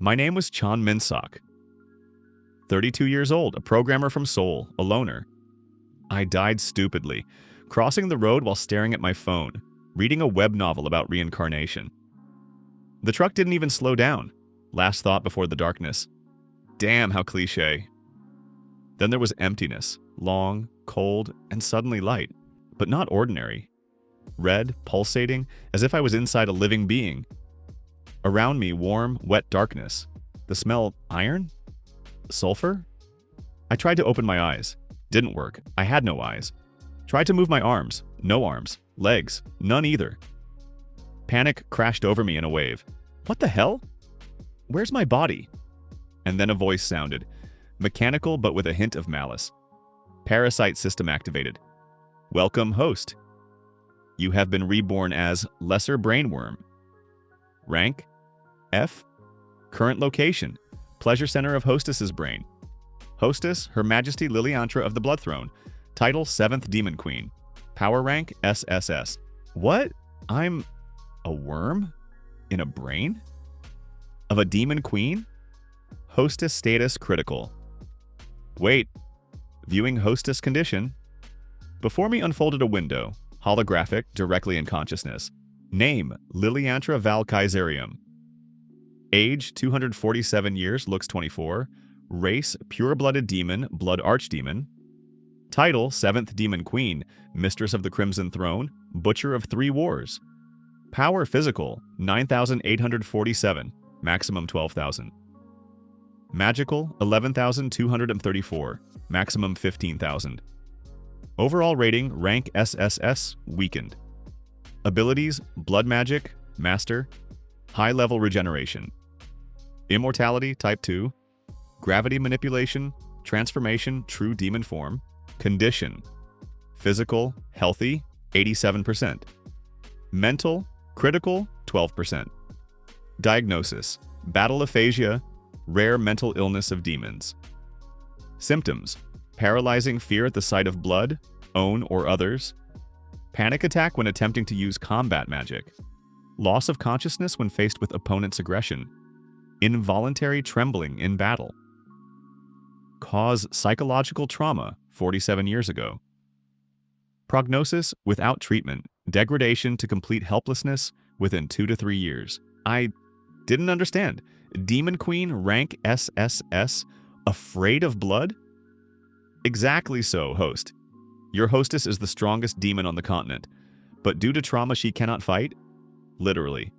My name was Chan Min-sok. 32 years old, a programmer from Seoul, a loner. I died stupidly, crossing the road while staring at my phone, reading a web novel about reincarnation. The truck didn't even slow down. Last thought before the darkness. Damn, how cliché. Then there was emptiness, long, cold, and suddenly light, but not ordinary. Red, pulsating, as if I was inside a living being. Around me, warm, wet darkness. The smell, iron? Sulfur? I tried to open my eyes. Didn't work. I had no eyes. Tried to move my arms. No arms. Legs. None either. Panic crashed over me in a wave. What the hell? Where's my body? And then a voice sounded. Mechanical, but with a hint of malice. Parasite system activated. Welcome, host. You have been reborn as Lesser Brainworm. Rank? F. Current location. Pleasure center of Hostess's brain. Hostess, Her Majesty Lilantra of the Blood Throne. Title, 7th Demon Queen. Power rank, SSS. What? I'm a worm? In a brain? Of a demon queen? Hostess status critical. Wait. Viewing hostess condition. Before me unfolded a window, holographic, directly in consciousness. Name, Lilantra Val Kaiserium. Age, 247 years, looks 24. Race, pure-blooded demon, blood archdemon. Title, 7th Demon Queen, Mistress of the Crimson Throne, Butcher of 3 Wars. Power physical, 9,847, maximum 12,000. Magical, 11,234, maximum 15,000. Overall rating, rank SSS, weakened. Abilities, blood magic, master, high-level regeneration. Immortality, type 2. Gravity manipulation, transformation, true demon form. Condition, physical, healthy, 87%. Mental, critical, 12%. Diagnosis, battle aphasia, rare mental illness of demons. Symptoms, paralyzing fear at the sight of blood, own or others. Panic attack when attempting to use combat magic. Loss of consciousness when faced with opponent's aggression. Involuntary trembling in battle. Cause psychological trauma 47 years ago. Prognosis without treatment, degradation to complete helplessness within 2 to 3 years. I didn't understand. Demon Queen, rank SSS, afraid of blood? Exactly so, host. Your hostess is the strongest demon on the continent, but due to trauma she cannot fight? Literally.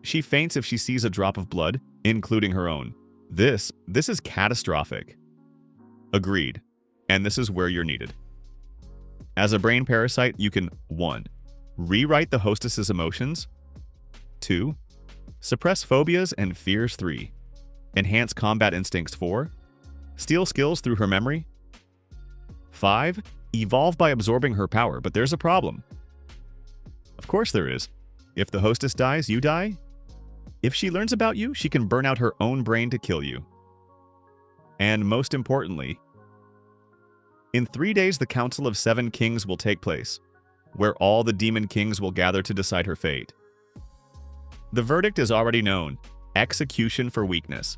She faints if she sees a drop of blood, including her own. This is catastrophic. Agreed. And this is where you're needed. As a brain parasite, you can 1. Rewrite the hostess's emotions. 2. Suppress phobias and fears 3. Enhance combat instincts 4. Steal skills through her memory. 5. Evolve by absorbing her power, but there's a problem. Of course there is. If the hostess dies, you die. If she learns about you, she can burn out her own brain to kill you. And most importantly, in 3 days the Council of 7 Kings will take place, where all the demon kings will gather to decide her fate. The verdict is already known: execution for weakness.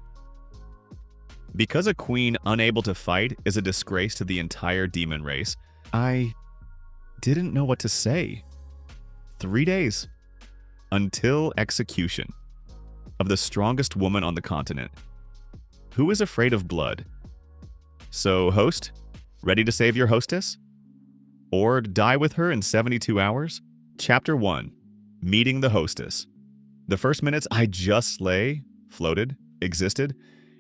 Because a queen unable to fight is a disgrace to the entire demon race, I didn't know what to say. 3 days. Until execution. Of the strongest woman on the continent. Who is afraid of blood? So, host, ready to save your hostess? Or die with her in 72 hours? Chapter 1. Meeting the hostess. The first minutes I just floated, existed,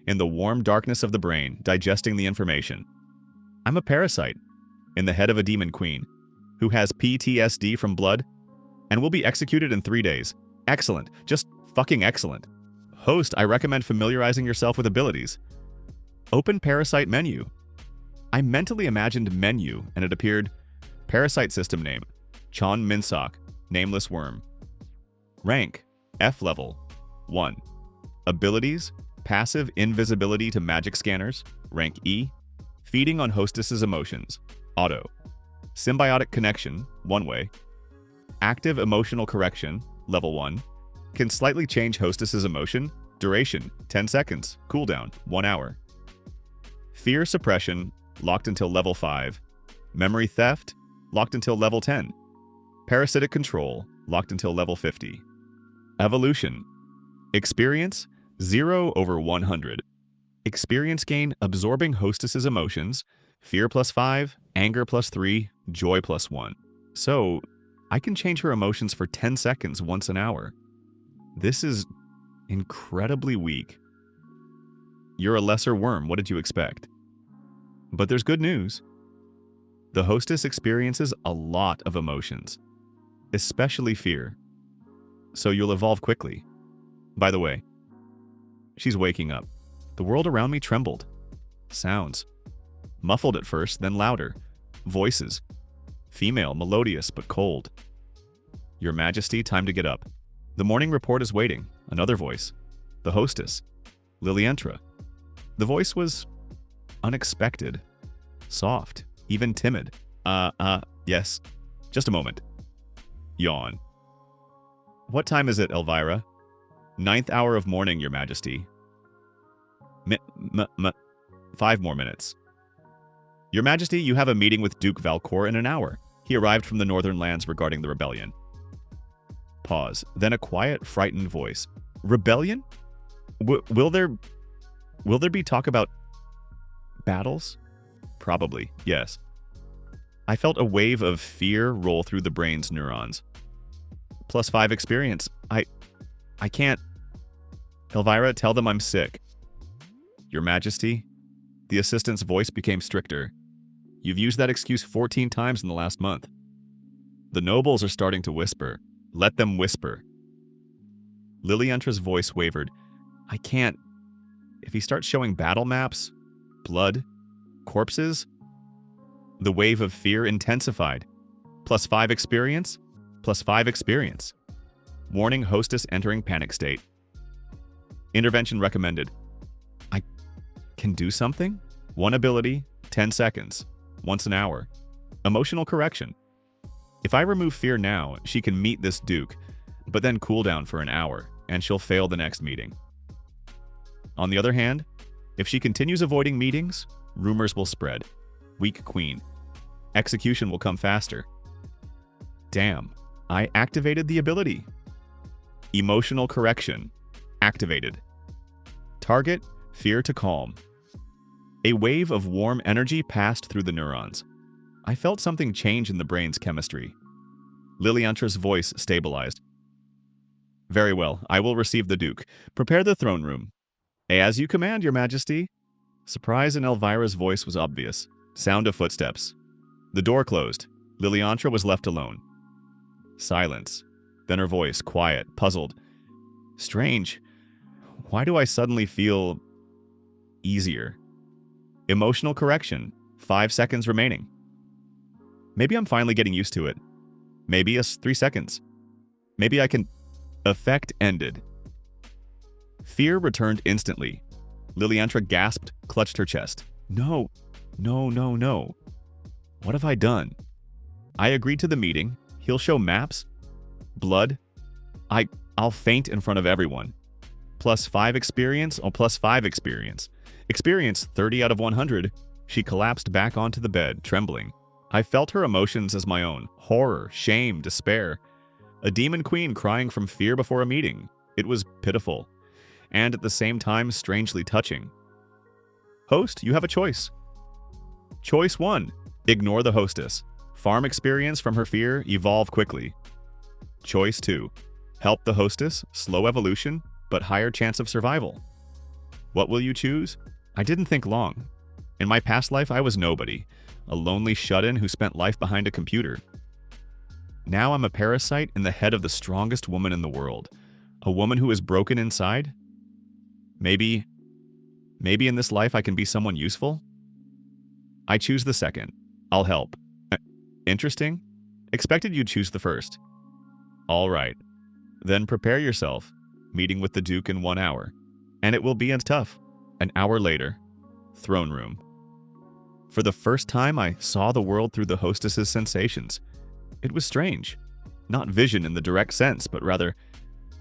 in the warm darkness of the brain, digesting the information. I'm a parasite, in the head of a demon queen, who has PTSD from blood, and will be executed in 3 days. Excellent. Just fucking excellent. Host, I recommend familiarizing yourself with abilities. Open Parasite menu. I mentally imagined menu, and it appeared Parasite system name, Chan Min-sok, nameless worm. Rank, F level, 1. Abilities, passive invisibility to magic scanners, rank E. Feeding on hostess's emotions, auto. Symbiotic connection, 1 way. Active emotional correction, level 1. Can slightly change hostess's emotion, Duration, 10 seconds. Cooldown, 1 hour. Fear suppression, locked until level 5. Memory theft, locked until level 10. Parasitic control, locked until level 50. Evolution. Experience, 0/100. Experience gain absorbing hostess's emotions, fear +5, anger +3, joy +1. So, I can change her emotions for 10 seconds once an hour. This is incredibly weak. You're a lesser worm, what did you expect? But there's good news. The hostess experiences a lot of emotions, especially fear. So you'll evolve quickly. By the way, she's waking up. The world around me trembled. Sounds. Muffled at first, then louder. Voices. Female, melodious, but cold. Your Majesty, time to get up. The morning report is waiting. Another voice. The hostess. Lilantra. The voice was unexpected. Soft. Even timid. Yes. Just a moment. Yawn. What time is it, Elvira? 9th hour of morning, Your Majesty. 5 more minutes. Your Majesty, you have a meeting with Duke Valcor in an hour. He arrived from the northern lands regarding the rebellion. Pause. Then a quiet, frightened voice. Rebellion? Will there be talk about battles? Probably, yes. I felt a wave of fear roll through the brain's neurons. +5 experience. I can't. Elvira, tell them I'm sick. Your Majesty, the assistant's voice became stricter. You've used that excuse 14 times in the last month. The nobles are starting to whisper. Let them whisper. Lilantra's voice wavered. I can't. If he starts showing battle maps, blood, corpses, the wave of fear intensified. +5 experience, +5 experience. Warning, hostess entering panic state. Intervention recommended. I can do something? 1 ability, 10 seconds, once an hour. Emotional correction. If I remove fear now, she can meet this Duke, but then cool down for an hour, and she'll fail the next meeting. On the other hand, if she continues avoiding meetings, rumors will spread. Weak queen. Execution will come faster. Damn, I activated the ability. Emotional correction. Activated. Target, fear to calm. A wave of warm energy passed through the neurons. I felt something change in the brain's chemistry. Lilantra's voice stabilized. Very well, I will receive the Duke. Prepare the throne room. As you command, Your Majesty. Surprise in Elvira's voice was obvious. Sound of footsteps. The door closed. Lilantra was left alone. Silence. Then her voice, quiet, puzzled. Strange. Why do I suddenly feel easier? Emotional correction. 5 seconds remaining. Maybe I'm finally getting used to it. Maybe it's 3 seconds. Maybe I can... Effect ended. Fear returned instantly. Lilantra gasped, clutched her chest. No. No. What have I done? I agreed to the meeting. He'll show maps. Blood. I'll faint in front of everyone. +5 experience or +5 experience. Experience 30 out of 100. She collapsed back onto the bed, trembling. I felt her emotions as my own. Horror, shame, despair. A demon queen crying from fear before a meeting. It was pitiful. And at the same time, strangely touching. Host, you have a choice. Choice 1. Ignore the hostess. Farm experience from her fear, evolve quickly. Choice 2. Help the hostess, slow evolution, but higher chance of survival. What will you choose? I didn't think long. In my past life, I was nobody. A lonely shut-in who spent life behind a computer. Now I'm a parasite in the head of the strongest woman in the world. A woman who is broken inside? Maybe in this life I can be someone useful? I choose the second. I'll help. Interesting? Expected you'd choose the first. All right. Then prepare yourself. Meeting with the Duke in 1 hour. And it will be as tough. An hour later. Throne room. For the first time, I saw the world through the hostess's sensations. It was strange. Not vision in the direct sense, but rather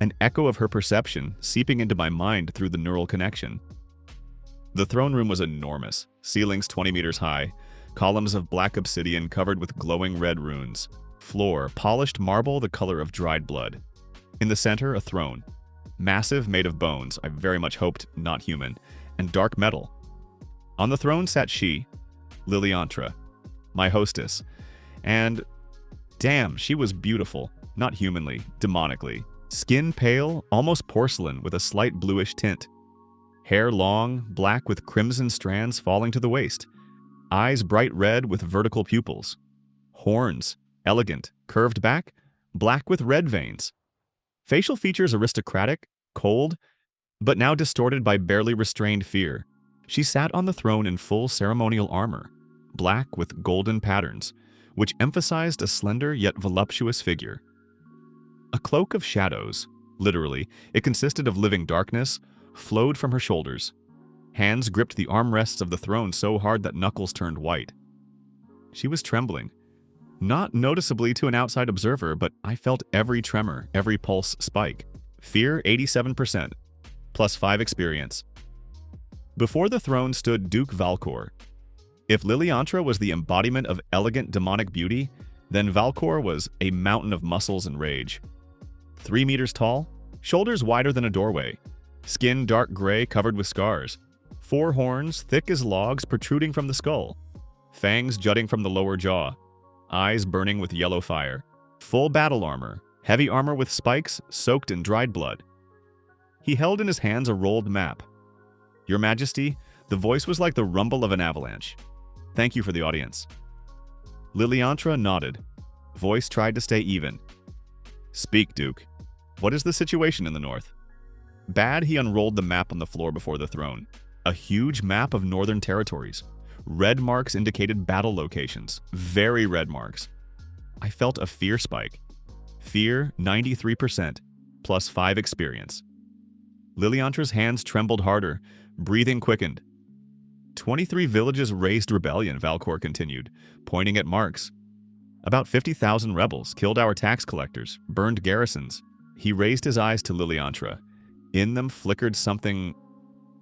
an echo of her perception seeping into my mind through the neural connection. The throne room was enormous, ceilings 20 meters high, columns of black obsidian covered with glowing red runes, floor polished marble the color of dried blood. In the center, a throne, massive, made of bones, I very much hoped not human, and dark metal. On the throne sat she, Lilantra, my hostess, and damn, she was beautiful, not humanly, demonically. Skin pale, almost porcelain with a slight bluish tint. Hair long, black with crimson strands falling to the waist. Eyes bright red with vertical pupils. Horns, elegant, curved back, black with red veins. Facial features aristocratic, cold, but now distorted by barely restrained fear. She sat on the throne in full ceremonial armor, black with golden patterns, which emphasized a slender yet voluptuous figure. A cloak of shadows, literally, it consisted of living darkness, flowed from her shoulders. Hands gripped the armrests of the throne so hard that knuckles turned white. She was trembling. Not noticeably to an outside observer, but I felt every tremor, every pulse spike. Fear 87%, +5 experience. Before the throne stood Duke Valcor. If Lilantra was the embodiment of elegant demonic beauty, then Valcor was a mountain of muscles and rage. 3 meters tall, shoulders wider than a doorway, skin dark gray covered with scars, 4 horns thick as logs protruding from the skull, fangs jutting from the lower jaw, eyes burning with yellow fire, full battle armor, heavy armor with spikes soaked in dried blood. He held in his hands a rolled map. Your Majesty, the voice was like the rumble of an avalanche. Thank you for the audience. Lilantra nodded. Voice tried to stay even. Speak, Duke. What is the situation in the north? Bad, he unrolled the map on the floor before the throne. A huge map of northern territories. Red marks indicated battle locations. Very red marks. I felt a fear spike. Fear 93%, +5 experience. Lilantra's hands trembled harder. Breathing quickened. 23 villages raised rebellion, Valcor continued, pointing at marks. About 50,000 rebels killed our tax collectors, burned garrisons. He raised his eyes to Lilantra. In them flickered something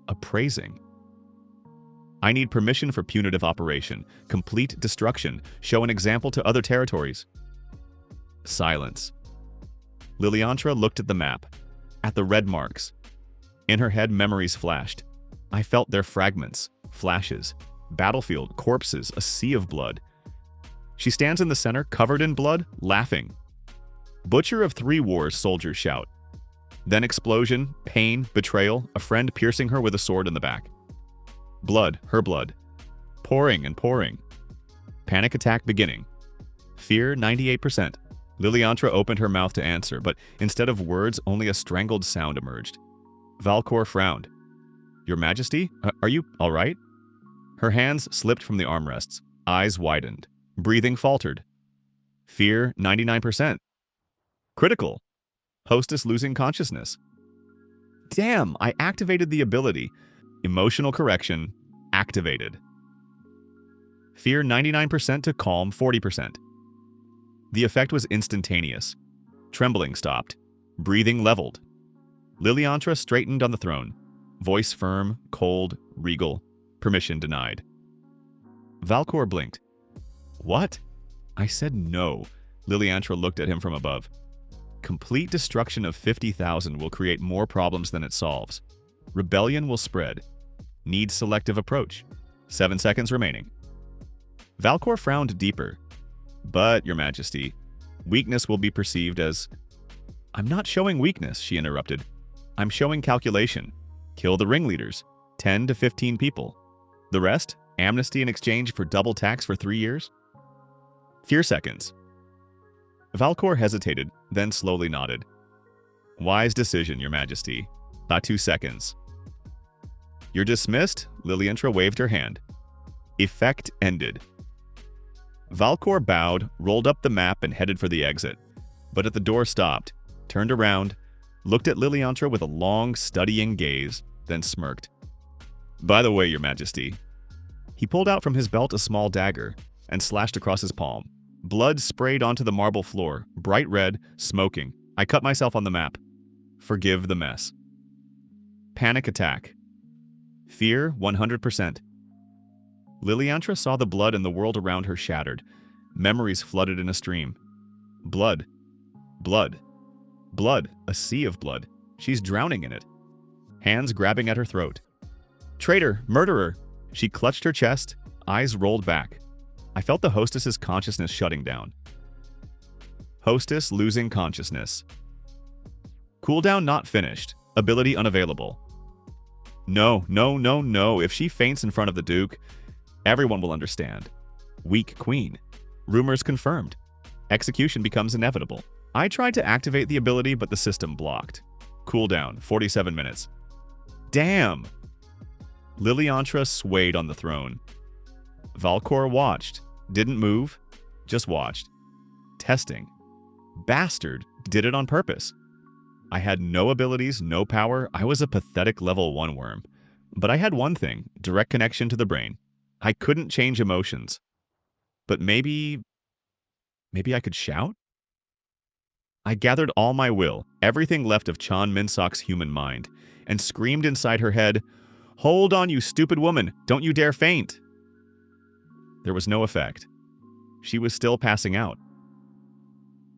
appraising. I need permission for punitive operation, complete destruction, show an example to other territories. Silence. Lilantra looked at the map, at the red marks. In her head, memories flashed. I felt their fragments, flashes, battlefield, corpses, a sea of blood. She stands in the center, covered in blood, laughing. Butcher of 3 wars, soldiers shout. Then explosion, pain, betrayal, a friend piercing her with a sword in the back. Blood, her blood. Pouring and pouring. Panic attack beginning. Fear 98%. Lilantra opened her mouth to answer, but instead of words, only a strangled sound emerged. Valcor frowned. Your Majesty, are you all right? Her hands slipped from the armrests, eyes widened. Breathing faltered. Fear 99%. Critical. Hostess losing consciousness. Damn, I activated the ability. Emotional correction activated. Fear 99% to calm 40%. The effect was instantaneous. Trembling stopped. Breathing leveled. Lilantra straightened on the throne. Voice firm, cold, regal. Permission denied. Valcor blinked. What? I said no. Lilantra looked at him from above. Complete destruction of 50,000 will create more problems than it solves. Rebellion will spread. Need selective approach. 7 seconds remaining. Valcor frowned deeper. But, Your Majesty, weakness will be perceived as... I'm not showing weakness, she interrupted. I'm showing calculation. Kill the ringleaders. 10 to 15 people. The rest, amnesty in exchange for double tax for 3 years? Fear seconds. Valcor hesitated, then slowly nodded. Wise decision, Your Majesty. About 2 seconds. You're dismissed, Lilantra waved her hand. Effect ended. Valcor bowed, rolled up the map, and headed for the exit. But at the door stopped, turned around, looked at Lilantra with a long, studying gaze, then smirked. By the way, Your Majesty. He pulled out from his belt a small dagger and slashed across his palm. Blood sprayed onto the marble floor, bright red, smoking. I cut myself on the map. Forgive the mess. Panic attack. Fear 100%. Lilantra saw the blood and the world around her shattered. Memories flooded in a stream. Blood. Blood. Blood. A sea of blood. She's drowning in it. Hands grabbing at her throat. Traitor! Murderer! She clutched her chest, eyes rolled back. I felt the hostess's consciousness shutting down. Hostess losing consciousness. Cooldown not finished. Ability unavailable. No, no, no, no. If she faints in front of the Duke, everyone will understand. Weak queen. Rumors confirmed. Execution becomes inevitable. I tried to activate the ability, but the system blocked. Cooldown, 47 minutes. Damn! Lilantra swayed on the throne. Valkor watched. Didn't move. Just watched. Testing. Bastard. Did it on purpose. I had no abilities, no power. I was a pathetic level 1 worm. But I had one thing. Direct connection to the brain. I couldn't change emotions. But maybe I could shout? I gathered all my will, everything left of Chan Minsok's human mind, and screamed inside her head, "Hold on, you stupid woman! Don't you dare faint!" There was no effect. She was still passing out.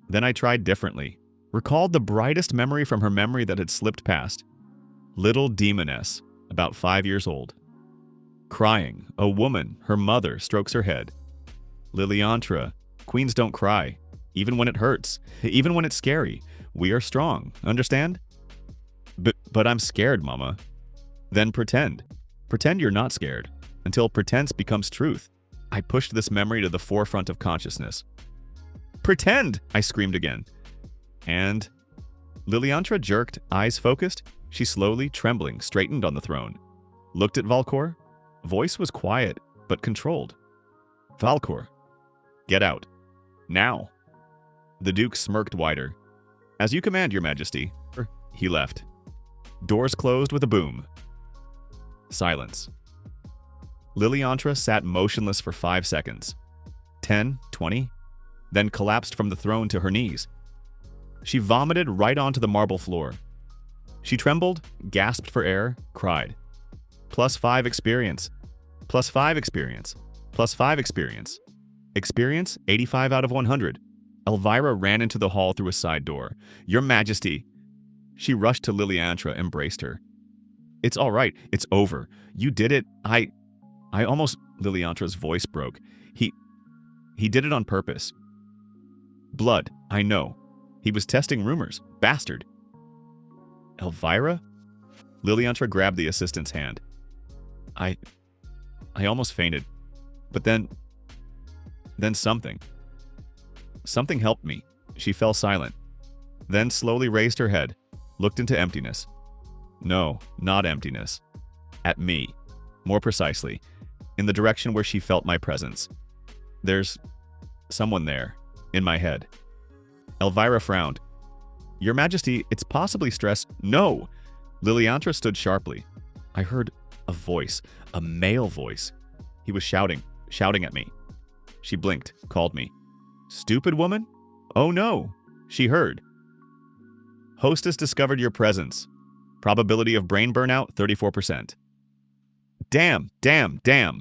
Then I tried differently. Recalled the brightest memory from her memory that had slipped past. Little demoness, about 5 years old. Crying, a woman, her mother, strokes her head. Lilantra, queens don't cry, even when it hurts, even when it's scary. We are strong, understand? But I'm scared, mama. Then pretend. Pretend you're not scared, until pretense becomes truth. I pushed this memory to the forefront of consciousness. Pretend! I screamed again. And Lilantra jerked, eyes focused. She slowly, trembling, straightened on the throne. Looked at Valkor. Voice was quiet, but controlled. Valkor, get out. Now. The Duke smirked wider. As you command, Your Majesty. He left. Doors closed with a boom. Silence. Lilantra sat motionless for 5 seconds. 10, 20, then collapsed from the throne to her knees. She vomited right onto the marble floor. She trembled, gasped for air, cried. +5 experience. +5 experience. +5 experience. Experience 85 out of 100. Elvira ran into the hall through a side door. Your Majesty. She rushed to Lilantra, embraced her. It's all right. It's over. You did it. I almost... Lilantra's voice broke. He did it on purpose. Blood. I know. He was testing rumors. Bastard. Elvira? Lilantra grabbed the assistant's hand. I almost fainted. But then something. Something helped me. She fell silent. Then slowly raised her head, looked into emptiness. No, not emptiness. At me. More precisely, in the direction where she felt my presence. There's someone there, in my head. Elvira frowned. Your Majesty, it's possibly stress. No! Lilantra stood sharply. I heard a voice, a male voice. He was shouting at me. She blinked, called me. Stupid woman? Oh no! She heard. Hostess discovered your presence. Probability of brain burnout, 34%. Damn, damn, damn!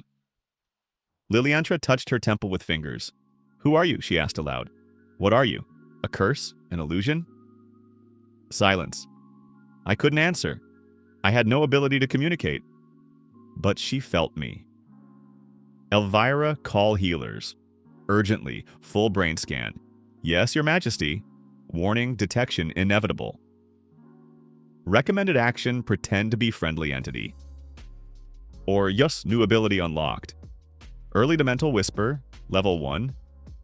Lilantra touched her temple with fingers. Who are you? She asked aloud. What are you? A curse? An illusion? Silence. I couldn't answer. I had no ability to communicate. But she felt me. Elvira, call healers. Urgently, full brain scan. Yes, Your Majesty. Warning, detection inevitable. Recommended action, pretend to be friendly entity. Or yes, new ability unlocked. Early Demental Whisper, level 1,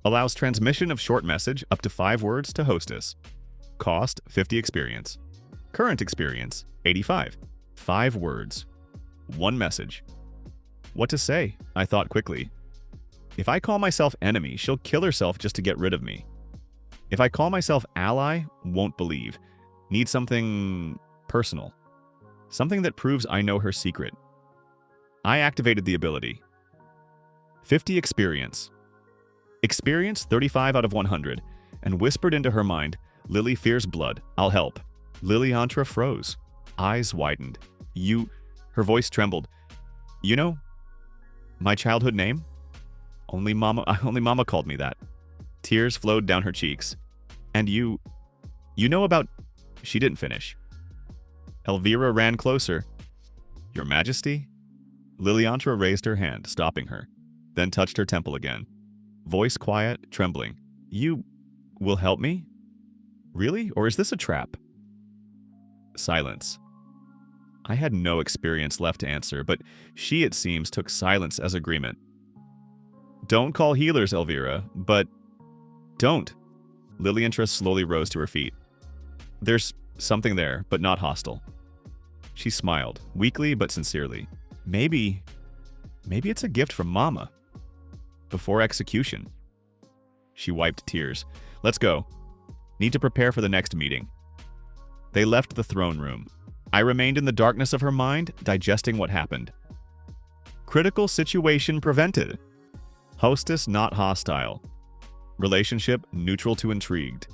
allows transmission of short message up to 5 words to hostess. Cost, 50 experience. Current experience, 85. 5 words. 1 message. What to say? I thought quickly. If I call myself enemy, she'll kill herself just to get rid of me. If I call myself ally, won't believe. Need something personal. Something that proves I know her secret. I activated the ability. 50 experience. Experience 35 out of 100, and whispered into her mind, Lily fears blood. I'll help. Lilantra froze. Eyes widened. You... Her voice trembled. You know, my childhood name? Only Mama called me that. Tears flowed down her cheeks. And you know about... She didn't finish. Elvira ran closer. Your Majesty? Lilantra raised her hand, stopping her, then touched her temple again. Voice quiet, trembling. You will help me? Really? Or is this a trap? Silence. I had no experience left to answer, but she, it seems, took silence as agreement. Don't call healers, Elvira, but... Don't. Lilantra slowly rose to her feet. There's something there, but not hostile. She smiled, weakly but sincerely. Maybe it's a gift from Mama. Before execution. She wiped tears. Let's go. Need to prepare for the next meeting. They left the throne room. I remained in the darkness of her mind, digesting what happened. Critical situation prevented. Hostess not hostile. Relationship neutral to intrigued.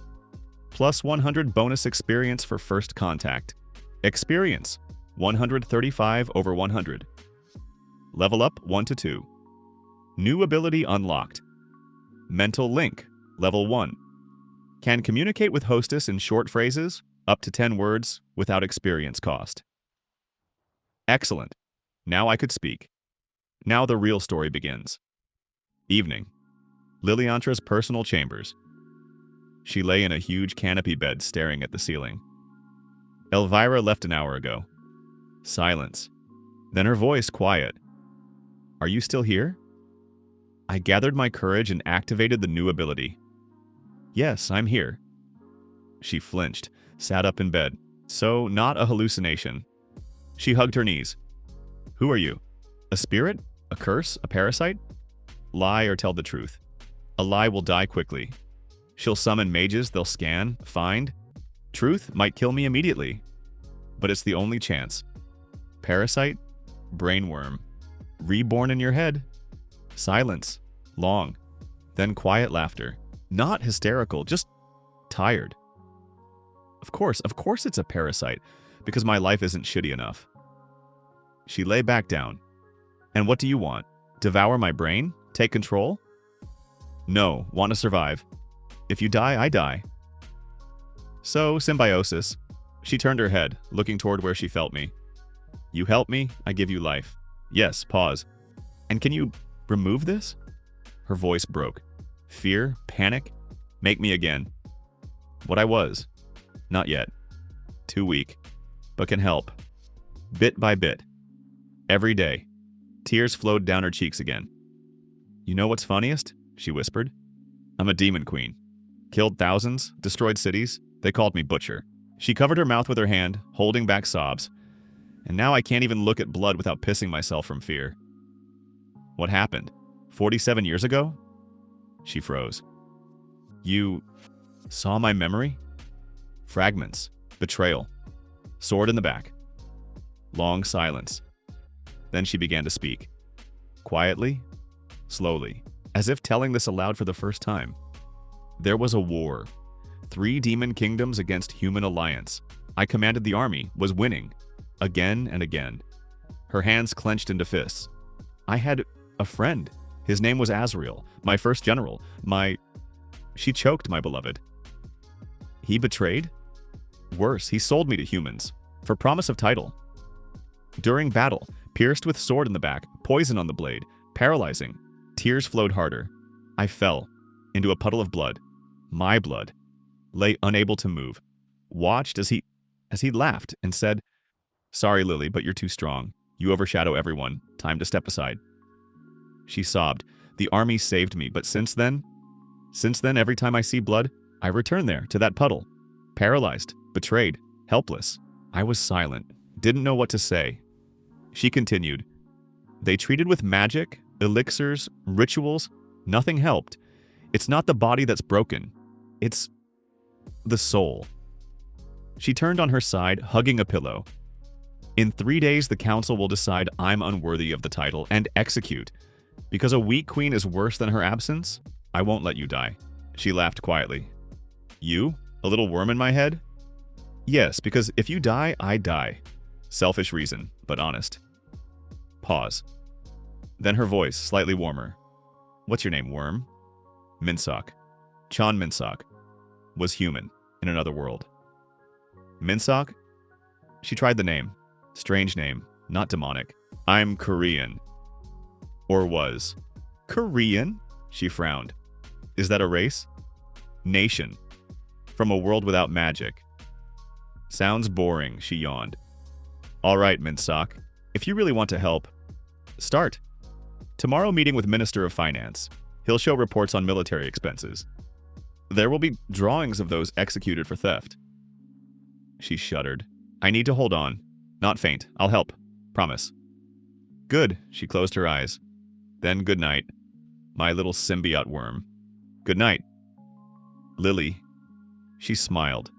Plus 100 bonus experience for first contact. Experience 135 over 100. Level up 1 to 2. New ability unlocked. Mental link level 1. Can communicate with hostess in short phrases, up to 10 words, without experience cost. Excellent. Now I could speak. Now the real story begins. Evening. Lilantra's personal chambers. She lay in a huge canopy bed staring at the ceiling. Elvira left an hour ago. Silence. Then her voice quiet. Are you still here? I gathered my courage and activated the new ability. Yes, I'm here. She flinched, sat up in bed. So, not a hallucination. She hugged her knees. Who are you? A spirit? A curse? A parasite? Lie or tell the truth. A lie will die quickly. She'll summon mages, they'll scan, find. Truth might kill me immediately. But it's the only chance. Parasite? Brainworm. Reborn in your head. Silence. Long. Then quiet laughter. Not hysterical, just tired. Of course it's a parasite, because my life isn't shitty enough. She lay back down. And what do you want? Devour my brain? Take control? No, want to survive. If you die, I die. So, symbiosis. She turned her head, looking toward where she felt me. You help me, I give you life. Yes, pause. And can you remove this? Her voice broke. Fear, panic, make me again. What I was. Not yet. Too weak. But can help. Bit by bit. Every day. Tears flowed down her cheeks again. You know what's funniest? She whispered. I'm a demon queen. Killed thousands, destroyed cities. They called me Butcher. She covered her mouth with her hand, holding back sobs. And now I can't even look at blood without pissing myself from fear. What happened? 47 years ago? She froze. You saw my memory? Fragments. Betrayal. Sword in the back. Long silence. Then she began to speak. Quietly, slowly, as if telling this aloud for the first time. There was a war. 3 demon kingdoms against human alliance. I commanded the army, was winning. Again and again. Her hands clenched into fists. I had a friend. His name was Azrael, my first general, She choked, my beloved. He betrayed? Worse, he sold me to humans, for promise of title. During battle, pierced with sword in the back, poison on the blade, paralyzing. Tears flowed harder. I fell into a puddle of blood. My blood. Lay unable to move. Watched as he laughed and said, Sorry, Lily, but you're too strong. You overshadow everyone. Time to step aside. She sobbed. The army saved me, but since then, every time I see blood, I return there, to that puddle. Paralyzed, betrayed, helpless. I was silent, didn't know what to say. She continued. They treated with magic, elixirs, rituals. Nothing helped. It's not the body that's broken. It's the soul. She turned on her side, hugging a pillow. In 3 days, the council will decide I'm unworthy of the title and execute. Because a weak queen is worse than her absence, I won't let you die. She laughed quietly. You? A little worm in my head? Yes, because if you die, I die. Selfish reason, but honest. Pause. Then her voice, slightly warmer. What's your name, worm? Minsock. Chan Minsock. Was human, in another world. Minsock? She tried the name. Strange name, not demonic. I'm Korean. Or was. Korean? She frowned. Is that a race? Nation. From a world without magic. Sounds boring, she yawned. All right, Minsock. If you really want to help, start. Tomorrow meeting with Minister of Finance. He'll show reports on military expenses. There will be drawings of those executed for theft. She shuddered. I need to hold on. Not faint. I'll help. Promise. Good. She closed her eyes. Then good night. My little symbiote worm. Good night. Lily. She smiled.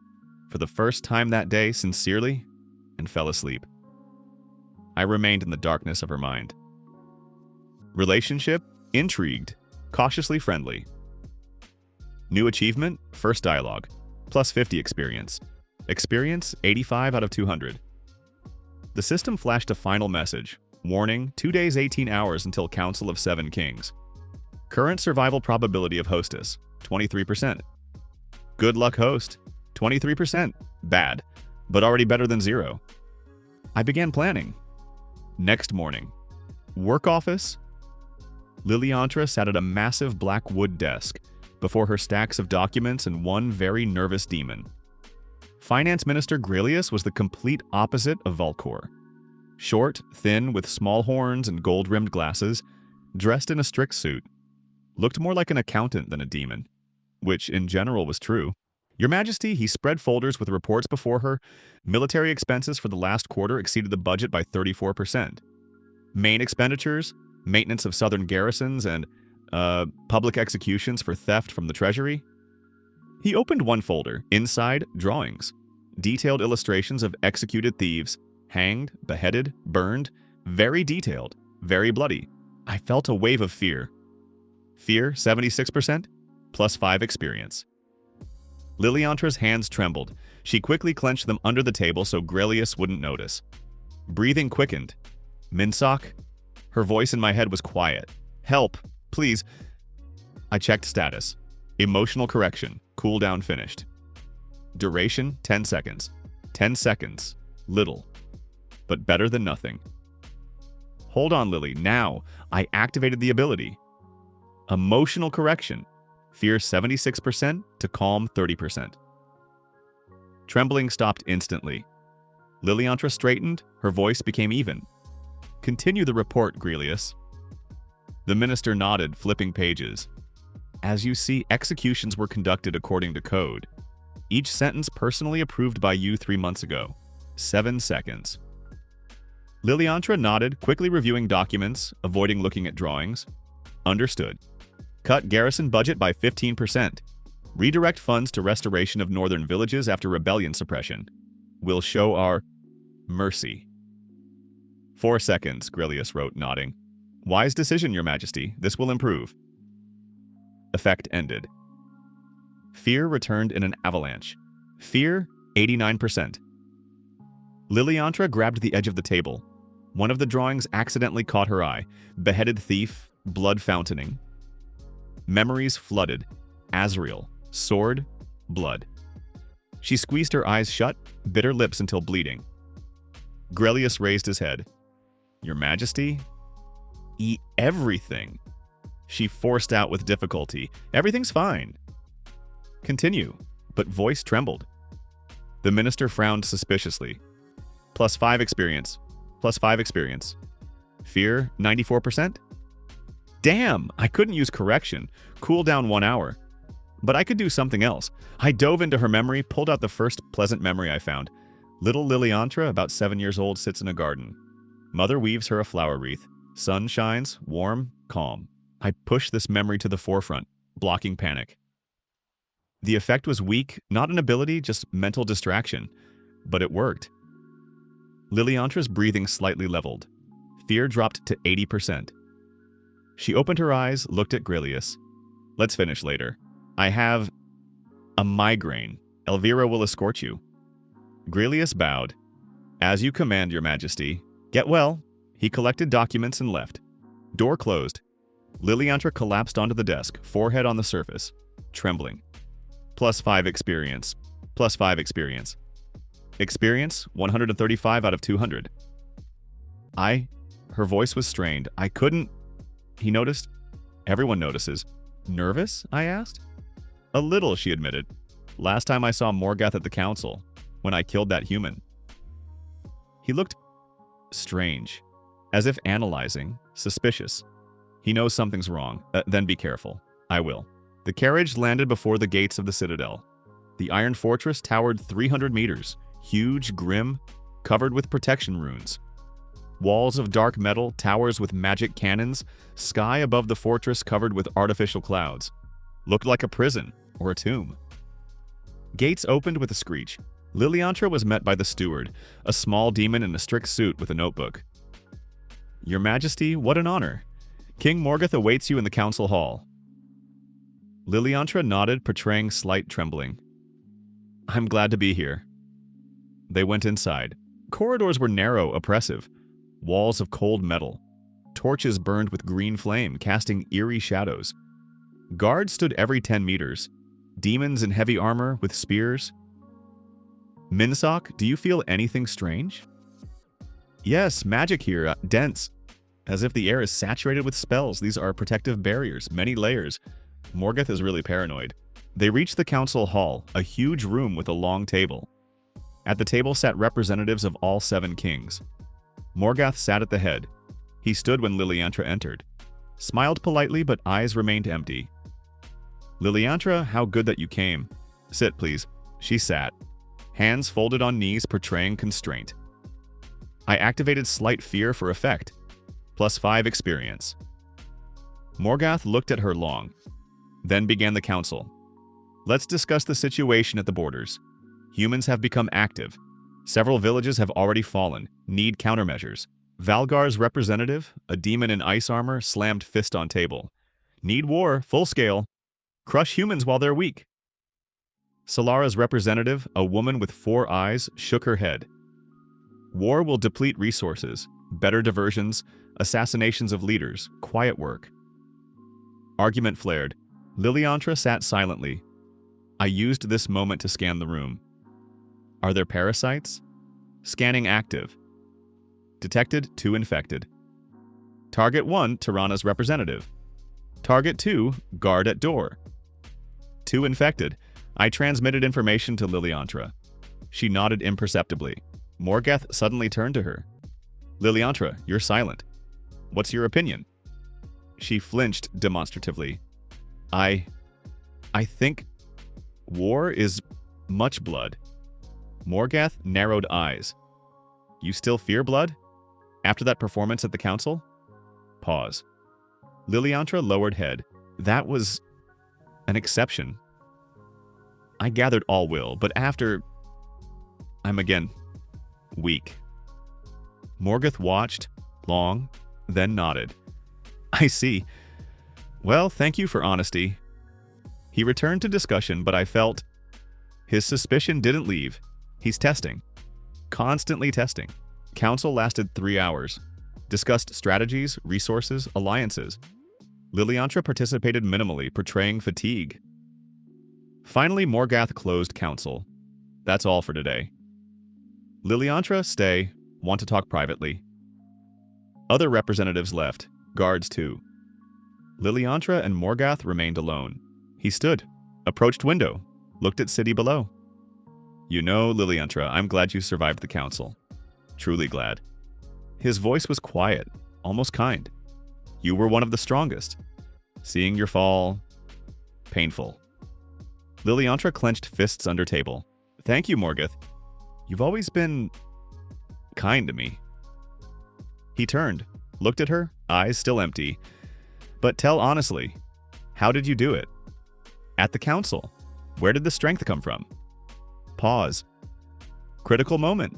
For the first time that day, sincerely, and fell asleep. I remained in the darkness of her mind. Relationship? Intrigued. Cautiously friendly. New achievement? First dialogue. Plus 50 experience. Experience? 85 out of 200. The system flashed a final message. Warning, 2 days 18 hours until Council of 7 Kings. Current survival probability of hostess, 23%. Good luck host, 23%. Bad, but already better than 0. I began planning. Next morning. Work office? Lilantra sat at a massive black wood desk before her stacks of documents and one very nervous demon. Finance Minister Grilius was the complete opposite of Valcor. Short, thin, with small horns and gold-rimmed glasses, dressed in a strict suit. Looked more like an accountant than a demon, which in general was true. Your Majesty, he spread folders with reports before her. Military expenses for the last quarter exceeded the budget by 34%. Main expenditures, maintenance of southern garrisons, and public executions for theft from the treasury. He opened one folder. Inside, drawings. Detailed illustrations of executed thieves, hanged, beheaded, burned. Very detailed, very bloody. I felt a wave of fear. Fear, 76%, plus 5 experience. Lilantra's hands trembled. She quickly clenched them under the table so Grilius wouldn't notice. Breathing quickened. Minsock? Her voice in my head was quiet. Help, please. I checked status. Emotional correction. Cooldown finished. Duration, 10 seconds. 10 seconds. Little. But better than nothing. Hold on, Lily. Now. I activated the ability. Emotional correction. Fear 76% to calm 30%. Trembling stopped instantly. Lilantra straightened. Her voice became even. Continue the report, Grilius. The minister nodded, flipping pages. As you see, executions were conducted according to code. Each sentence personally approved by you 3 months ago. 7 seconds. Lilantra nodded, quickly reviewing documents, avoiding looking at drawings. Understood. Cut garrison budget by 15%. Redirect funds to restoration of northern villages after rebellion suppression. We'll show our mercy. 4 seconds, Grilius wrote, nodding. Wise decision, Your Majesty. This will improve. Effect ended. Fear returned in an avalanche. Fear, 89%. Lilantra grabbed the edge of the table. One of the drawings accidentally caught her eye. Beheaded thief, blood fountaining. Memories flooded. Azrael, sword, blood. She squeezed her eyes shut, bit her lips until bleeding. Grilius raised his head. Your Majesty? Eat everything. She forced out with difficulty. Everything's fine. Continue, but voice trembled. The minister frowned suspiciously. Plus 5 experience. Plus 5 experience. Fear, 94%? Damn, I couldn't use correction. Cool down 1 hour. But I could do something else. I dove into her memory, pulled out the first pleasant memory I found. Little Lilantra, about 7 years old, sits in a garden. Mother weaves her a flower wreath. Sun shines, warm, calm. I push this memory to the forefront, blocking panic. The effect was weak, not an ability, just mental distraction. But it worked. Lilantra's breathing slightly leveled. Fear dropped to 80%. She opened her eyes, looked at Grilius. Let's finish later. I have a migraine. Elvira will escort you. Grelius bowed. As you command, your majesty. Get well. He collected documents and left. Door closed. Lilantra collapsed onto the desk, forehead on the surface, trembling. +5 experience. +5 experience. Experience, 135 out of 200. Her voice was strained. I couldn't... He noticed. Everyone notices. Nervous? I asked. A little, she admitted. Last time I saw Morgath at the council, when I killed that human. He looked strange, as if analyzing, suspicious. He knows something's wrong. Then be careful. I will. The carriage landed before the gates of the citadel. The iron fortress towered 300 meters, huge, grim, covered with protection runes. Walls of dark metal, towers with magic cannons, sky above the fortress covered with artificial clouds. Looked like a prison or a tomb. Gates opened with a screech. Lilantra was met by the steward, a small demon in a strict suit with a notebook. Your Majesty, what an honor. King Morgath awaits you in the council hall. Lilantra nodded, portraying slight trembling. I'm glad to be here. They went inside. Corridors were narrow, oppressive. Walls of cold metal. Torches burned with green flame, casting eerie shadows. Guards stood every 10 meters. Demons in heavy armor with spears. Minsok, do you feel anything strange? Yes, magic here, dense. As if the air is saturated with spells. These are protective barriers, many layers. Morgath is really paranoid. They reached the council hall, a huge room with a long table. At the table sat representatives of all 7 kings. Morgath sat at the head. He stood when Lilantra entered. Smiled politely, but eyes remained empty. Lilantra, how good that you came. Sit, please. She sat. Hands folded on knees, portraying constraint. I activated slight fear for effect. +5 experience. Morgath looked at her long. Then began the council. Let's discuss the situation at the borders. Humans have become active. Several villages have already fallen. Need countermeasures. Valgar's representative, a demon in ice armor, slammed fist on table. Need war, full scale. Crush humans while they're weak. Solara's representative, a woman with 4 eyes, shook her head. War will deplete resources. Better diversions, assassinations of leaders, quiet work. Argument flared. Lilantra sat silently. I used this moment to scan the room. Are there parasites? Scanning active. Detected 2 infected. Target 1, Tirana's representative. Target 2, guard at door. 2 infected. I transmitted information to Lilantra. She nodded imperceptibly. Morgath suddenly turned to her. Lilantra, you're silent. What's your opinion? She flinched demonstratively. I think war is much blood. Morgath narrowed eyes. You still fear blood? After that performance at the council? Pause. Lilantra lowered head. That was an exception. I gathered all will, but after... I'm again weak. Morgath watched, long, then nodded. I see. Well, thank you for honesty. He returned to discussion, but I felt his suspicion didn't leave. He's testing. Constantly testing. Council lasted 3 hours. Discussed strategies, resources, alliances. Lilantra participated minimally, portraying fatigue. Finally, Morgath closed council. That's all for today. Lilantra, stay. Want to talk privately. Other representatives left. Guards too. Lilantra and Morgath remained alone. He stood, approached window, looked at city below. You know, Lilantra, I'm glad you survived the council. Truly glad. His voice was quiet, almost kind. You were one of the strongest. Seeing your fall... painful. Lilantra clenched fists under table. Thank you, Morgath. You've always been... kind to me. He turned, looked at her, eyes still empty. But tell honestly, how did you do it? At the council. Where did the strength come from? Pause. Critical moment.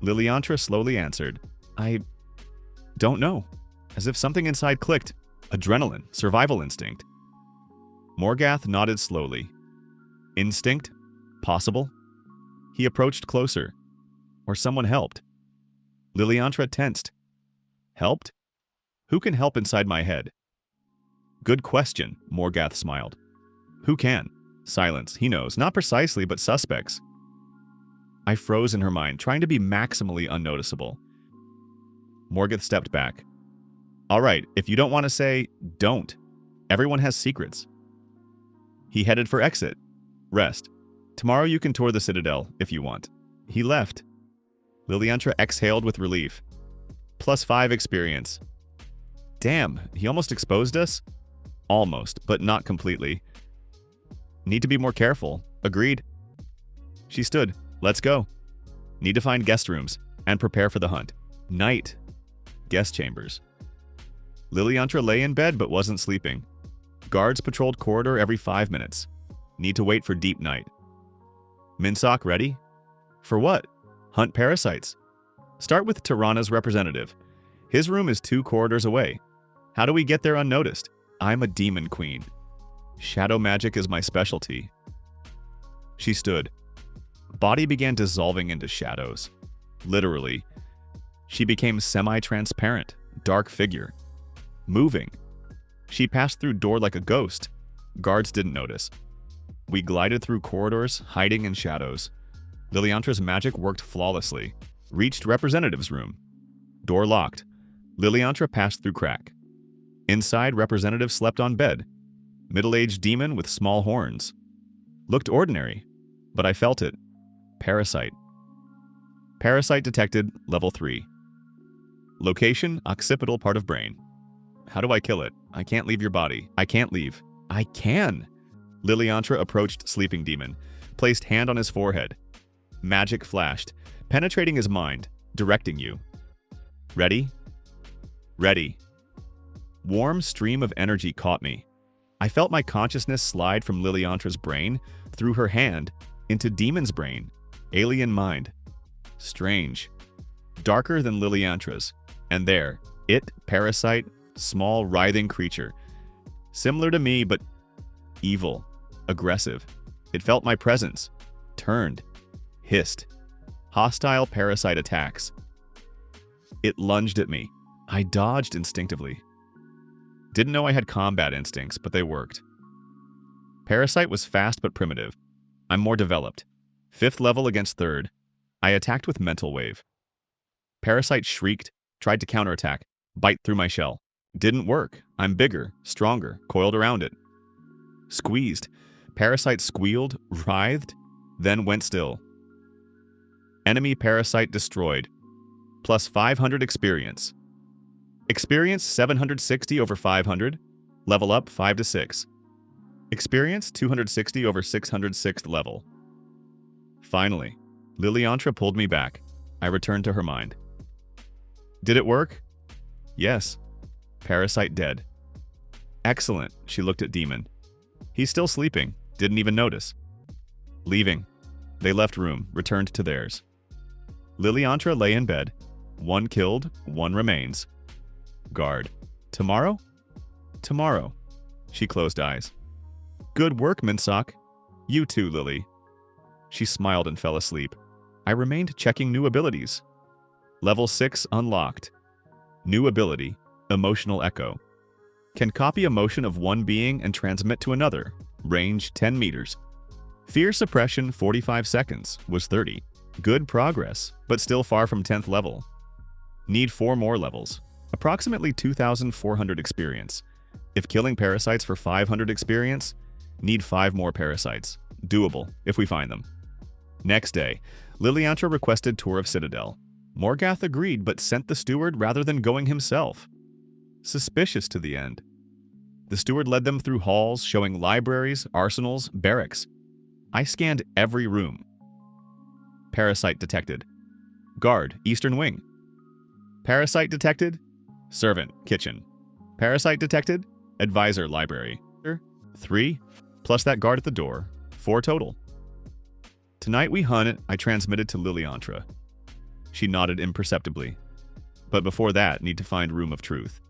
Lilantra slowly answered. I don't know. As if something inside clicked. Adrenaline, survival instinct. Morgath nodded slowly. Instinct? Possible? He approached closer. Or someone helped. Lilantra tensed. Helped? Who can help inside my head? Good question, Morgath smiled. Who can? Silence. He knows. Not precisely, but suspects. I froze in her mind, trying to be maximally unnoticeable. Morgath stepped back. All right, if you don't want to say, don't. Everyone has secrets. He headed for exit. Rest. Tomorrow you can tour the Citadel, if you want. He left. Lilantra exhaled with relief. +5 experience. Damn, he almost exposed us? Almost, but not completely. Need to be more careful. Agreed. She stood. Let's go. Need to find guest rooms and prepare for the hunt. Night. Guest chambers. Lilantra lay in bed but wasn't sleeping. Guards patrolled corridor every 5 minutes. Need to wait for deep night. Minsok ready? For what? Hunt parasites. Start with Tirana's representative. His room is 2 corridors away. How do we get there unnoticed? I'm a demon queen. Shadow magic is my specialty. She stood. Body began dissolving into shadows. Literally. She became semi-transparent, dark figure. Moving. She passed through door like a ghost. Guards didn't notice. We glided through corridors, hiding in shadows. Lilantra's magic worked flawlessly. Reached representative's room. Door locked. Lilantra passed through crack. Inside, representative slept on bed. Middle-aged demon with small horns. Looked ordinary, but I felt it. Parasite. Parasite detected, level 3. Location, occipital part of brain. How do I kill it? I can't leave your body. I can't leave. I can! Lilantra approached sleeping demon, placed hand on his forehead. Magic flashed, penetrating his mind, directing you. Ready? Ready. Warm stream of energy caught me. I felt my consciousness slide from Lilantra's brain, through her hand, into demon's brain. Alien mind. Strange. Darker than Lilantra's. And there, it, parasite, small writhing creature. Similar to me, but evil. Aggressive. It felt my presence. Turned. Hissed. Hostile parasite attacks. It lunged at me. I dodged instinctively. Didn't know I had combat instincts, but they worked. Parasite was fast but primitive. I'm more developed. 5th level against 3rd. I attacked with mental wave. Parasite shrieked, tried to counterattack, bite through my shell. Didn't work. I'm bigger, stronger, coiled around it. Squeezed. Parasite squealed, writhed, then went still. Enemy parasite destroyed. +500 experience. Experience 760 over 500. Level up 5 to 6. Experience 260 over 606th level. Finally, Lilantra pulled me back. I returned to her mind. Did it work? Yes. Parasite dead. Excellent, she looked at Demon. He's still sleeping, didn't even notice. Leaving. They left room, returned to theirs. Lilantra lay in bed. 1 killed, 1 remains. Guard. Tomorrow? Tomorrow. She closed eyes. Good work, Minsok. You too, Lily. She smiled and fell asleep. I remained checking new abilities. Level 6 unlocked. New ability, Emotional Echo. Can copy emotion of one being and transmit to another. Range 10 meters. Fear suppression 45 seconds was 30. Good progress, but still far from 10th level. Need 4 more levels. Approximately 2,400 experience. If killing parasites for 500 experience, need 5 more parasites. Doable, if we find them. Next day, Lilantra requested tour of Citadel. Morgath agreed but sent the steward rather than going himself. Suspicious to the end. The steward led them through halls showing libraries, arsenals, barracks. I scanned every room. Parasite detected. Guard, Eastern Wing. Parasite detected. Servant, Kitchen. Parasite detected. Advisor, Library. 3, plus that guard at the door. 4 total. Tonight we hunt, I transmitted to Lilantra. She nodded imperceptibly. But before that, need to find Room of Truth.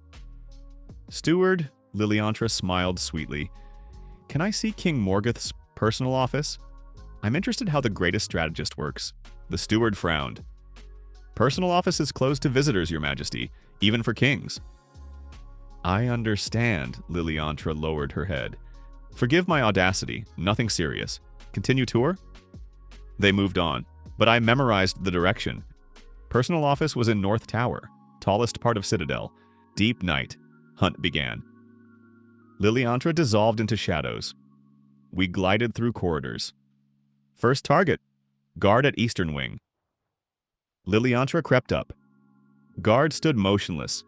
Steward, Lilantra smiled sweetly. Can I see King Morgath's personal office? I'm interested how the greatest strategist works. The steward frowned. Personal office is closed to visitors, Your Majesty, even for kings. I understand, Lilantra lowered her head. Forgive my audacity, nothing serious. Continue tour? They moved on, but I memorized the direction. Personal office was in North Tower, tallest part of Citadel. Deep night. Hunt began. Lilantra dissolved into shadows. We glided through corridors. First target. Guard at Eastern Wing. Lilantra crept up. Guard stood motionless.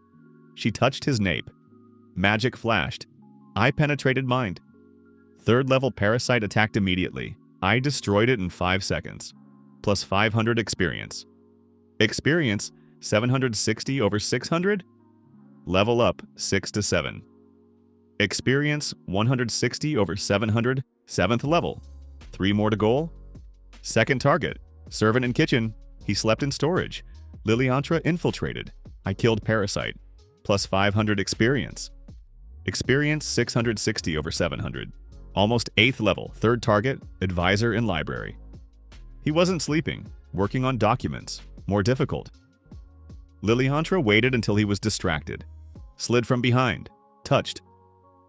She touched his nape. Magic flashed. I penetrated mind. Third level parasite attacked immediately. I destroyed it in 5 seconds. Plus 500 experience. Experience 760 over 600? Level up 6 to 7. Experience 160 over 700, 7th level. 3 more to goal. Second target. Servant in kitchen. He slept in storage. Lilantra infiltrated. I killed Parasite. Plus 500 experience. Experience 660 over 700. Almost 8th level. Third target. Advisor in library. He wasn't sleeping. Working on documents. More difficult. Lilantra waited until he was distracted. Slid from behind. Touched.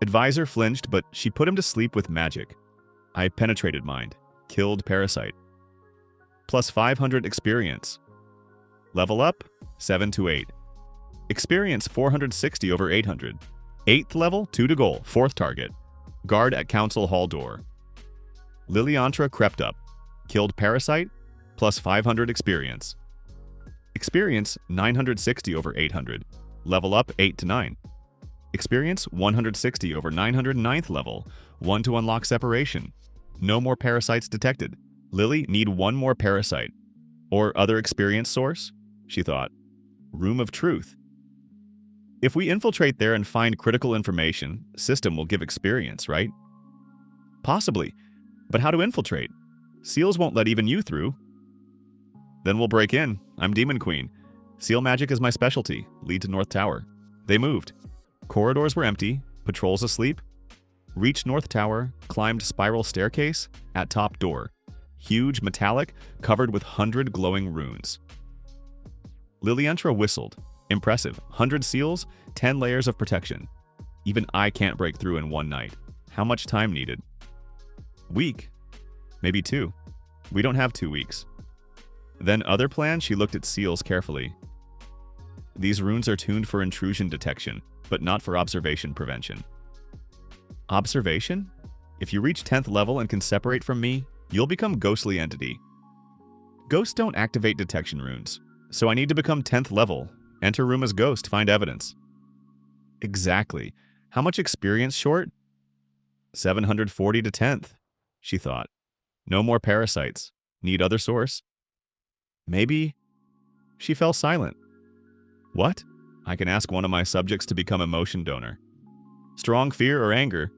Advisor flinched, but she put him to sleep with magic. I penetrated mind. Killed Parasite. Plus 500 experience. Level up 7 to 8. Experience 460 over 800. 8th level, 2 to goal. 4th target. Guard at Council Hall door. Lilantra crept up. Killed Parasite. Plus 500 experience. Experience 960 over 800. Level up 8 to 9. Experience 160 over 900 9th level. 1 to unlock separation. No more parasites detected. Lily need 1 more parasite. Or other experience source? She thought. Room of truth. If we infiltrate there and find critical information, system will give experience, right? Possibly. But how to infiltrate? Seals won't let even you through. Then we'll break in. I'm Demon Queen. Seal magic is my specialty. Lead to North Tower. They moved. Corridors were empty. Patrols asleep. Reached North Tower. Climbed spiral staircase. At top door. Huge, metallic, covered with 100 glowing runes. Lilantra whistled. Impressive. 100 seals, 10 layers of protection. Even I can't break through in 1 night. How much time needed? Week. Maybe 2. We don't have 2 weeks. Then other plan, she looked at seals carefully. These runes are tuned for intrusion detection, but not for observation prevention. Observation? If you reach 10th level and can separate from me, you'll become ghostly entity. Ghosts don't activate detection runes, so I need to become 10th level. Enter room as ghost, find evidence. Exactly. How much experience short? 740 to 10th, she thought. No more parasites. Need other source? Maybe. She fell silent. What? I can ask one of my subjects to become emotion donor. Strong fear or anger.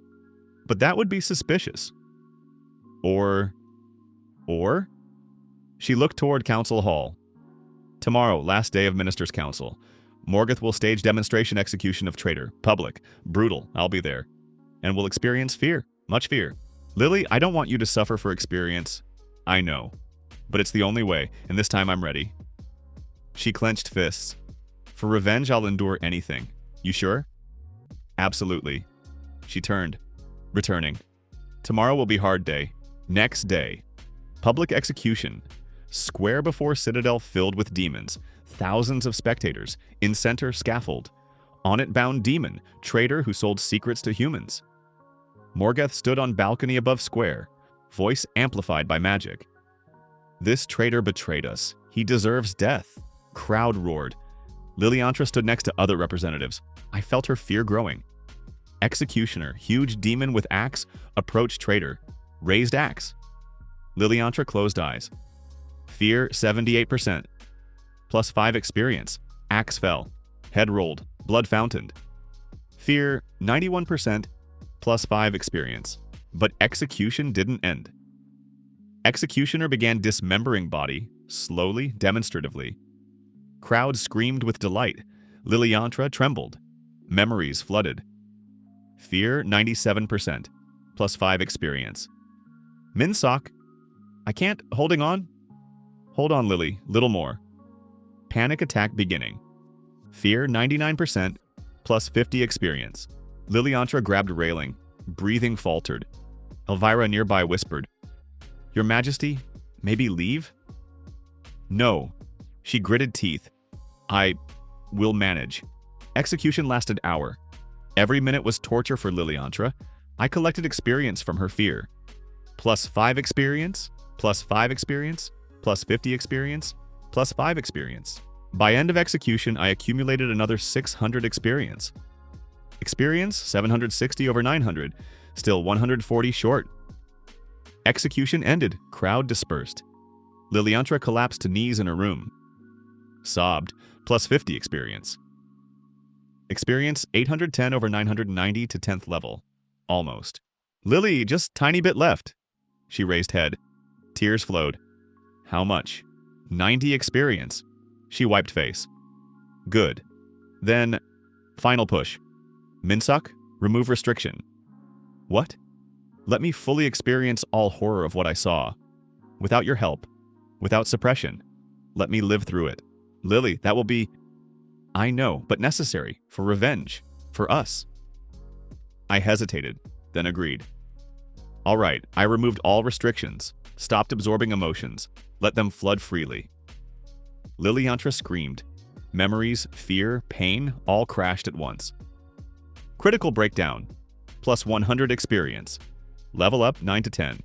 But that would be suspicious. Or? She looked toward Council Hall. Tomorrow, last day of Ministers' Council. Morgath will stage demonstration execution of traitor. Public. Brutal. I'll be there. And we'll experience fear. Much fear. Lily, I don't want you to suffer for experience. I know. But it's the only way, and this time I'm ready. She clenched fists. For revenge, I'll endure anything. You sure? Absolutely. She turned. Returning. Tomorrow will be hard day. Next day. Public execution. Square before Citadel filled with demons. Thousands of spectators. In center, scaffold. On it bound demon, traitor who sold secrets to humans. Morgath stood on balcony above square. Voice amplified by magic. This traitor betrayed us. He deserves death. Crowd roared. Lilantra stood next to other representatives. I felt her fear growing. Executioner, huge demon with axe, approached traitor. Raised axe. Lilantra closed eyes. Fear 78%. Plus 5 experience. Axe fell. Head rolled. Blood fountained. Fear 91%. Plus 5 experience. But execution didn't end. Executioner began dismembering body, slowly, demonstratively. Crowd screamed with delight. Lilantra trembled. Memories flooded. Fear 97%. Plus 5 experience. Minsok. I can't. Holding on? Hold on, Lily. Little more. Panic attack beginning. Fear 99%, plus 50 experience. Lilantra grabbed a railing. Breathing faltered. Elvira nearby whispered, Your Majesty, maybe leave? No. She gritted teeth. I will manage. Execution lasted hour. Every minute was torture for Lilantra. I collected experience from her fear. Plus 5 experience, plus 5 experience, plus 50 experience, plus 5 experience. By end of execution, I accumulated another 600 experience. Experience 760 over 900, still 140 short. Execution ended, crowd dispersed. Lilantra collapsed to knees in her room. Sobbed, plus 50 experience. Experience 810 over 990 to 10th level. Almost. Lily, just tiny bit left. She raised head. Tears flowed. How much? 90 experience. She wiped face. Good. Then, final push. Minsuck, remove restriction. What? Let me fully experience all horror of what I saw. Without your help. Without suppression. Let me live through it. Lily, that will be... I know, but necessary. For revenge. For us. I hesitated, then agreed. All right, I removed all restrictions. Stopped absorbing emotions. Let them flood freely. Lilantra screamed. Memories, fear, pain, all crashed at once. Critical breakdown. Plus 100 experience. Level up 9 to 10.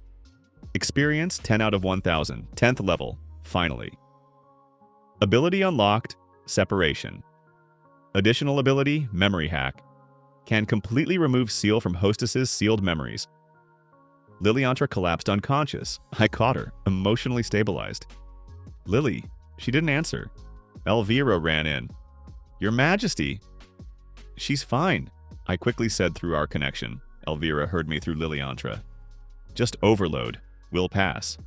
Experience 10 out of 1000. 10th level. Finally. Ability unlocked. Separation. Additional ability, Memory Hack. Can completely remove seal from hostess's sealed memories. Lilantra collapsed unconscious. I caught her, emotionally stabilized. Lily. She didn't answer. Elvira ran in. Your Majesty. She's fine, I quickly said through our connection. Elvira heard me through Lilantra. Just overload. Will pass.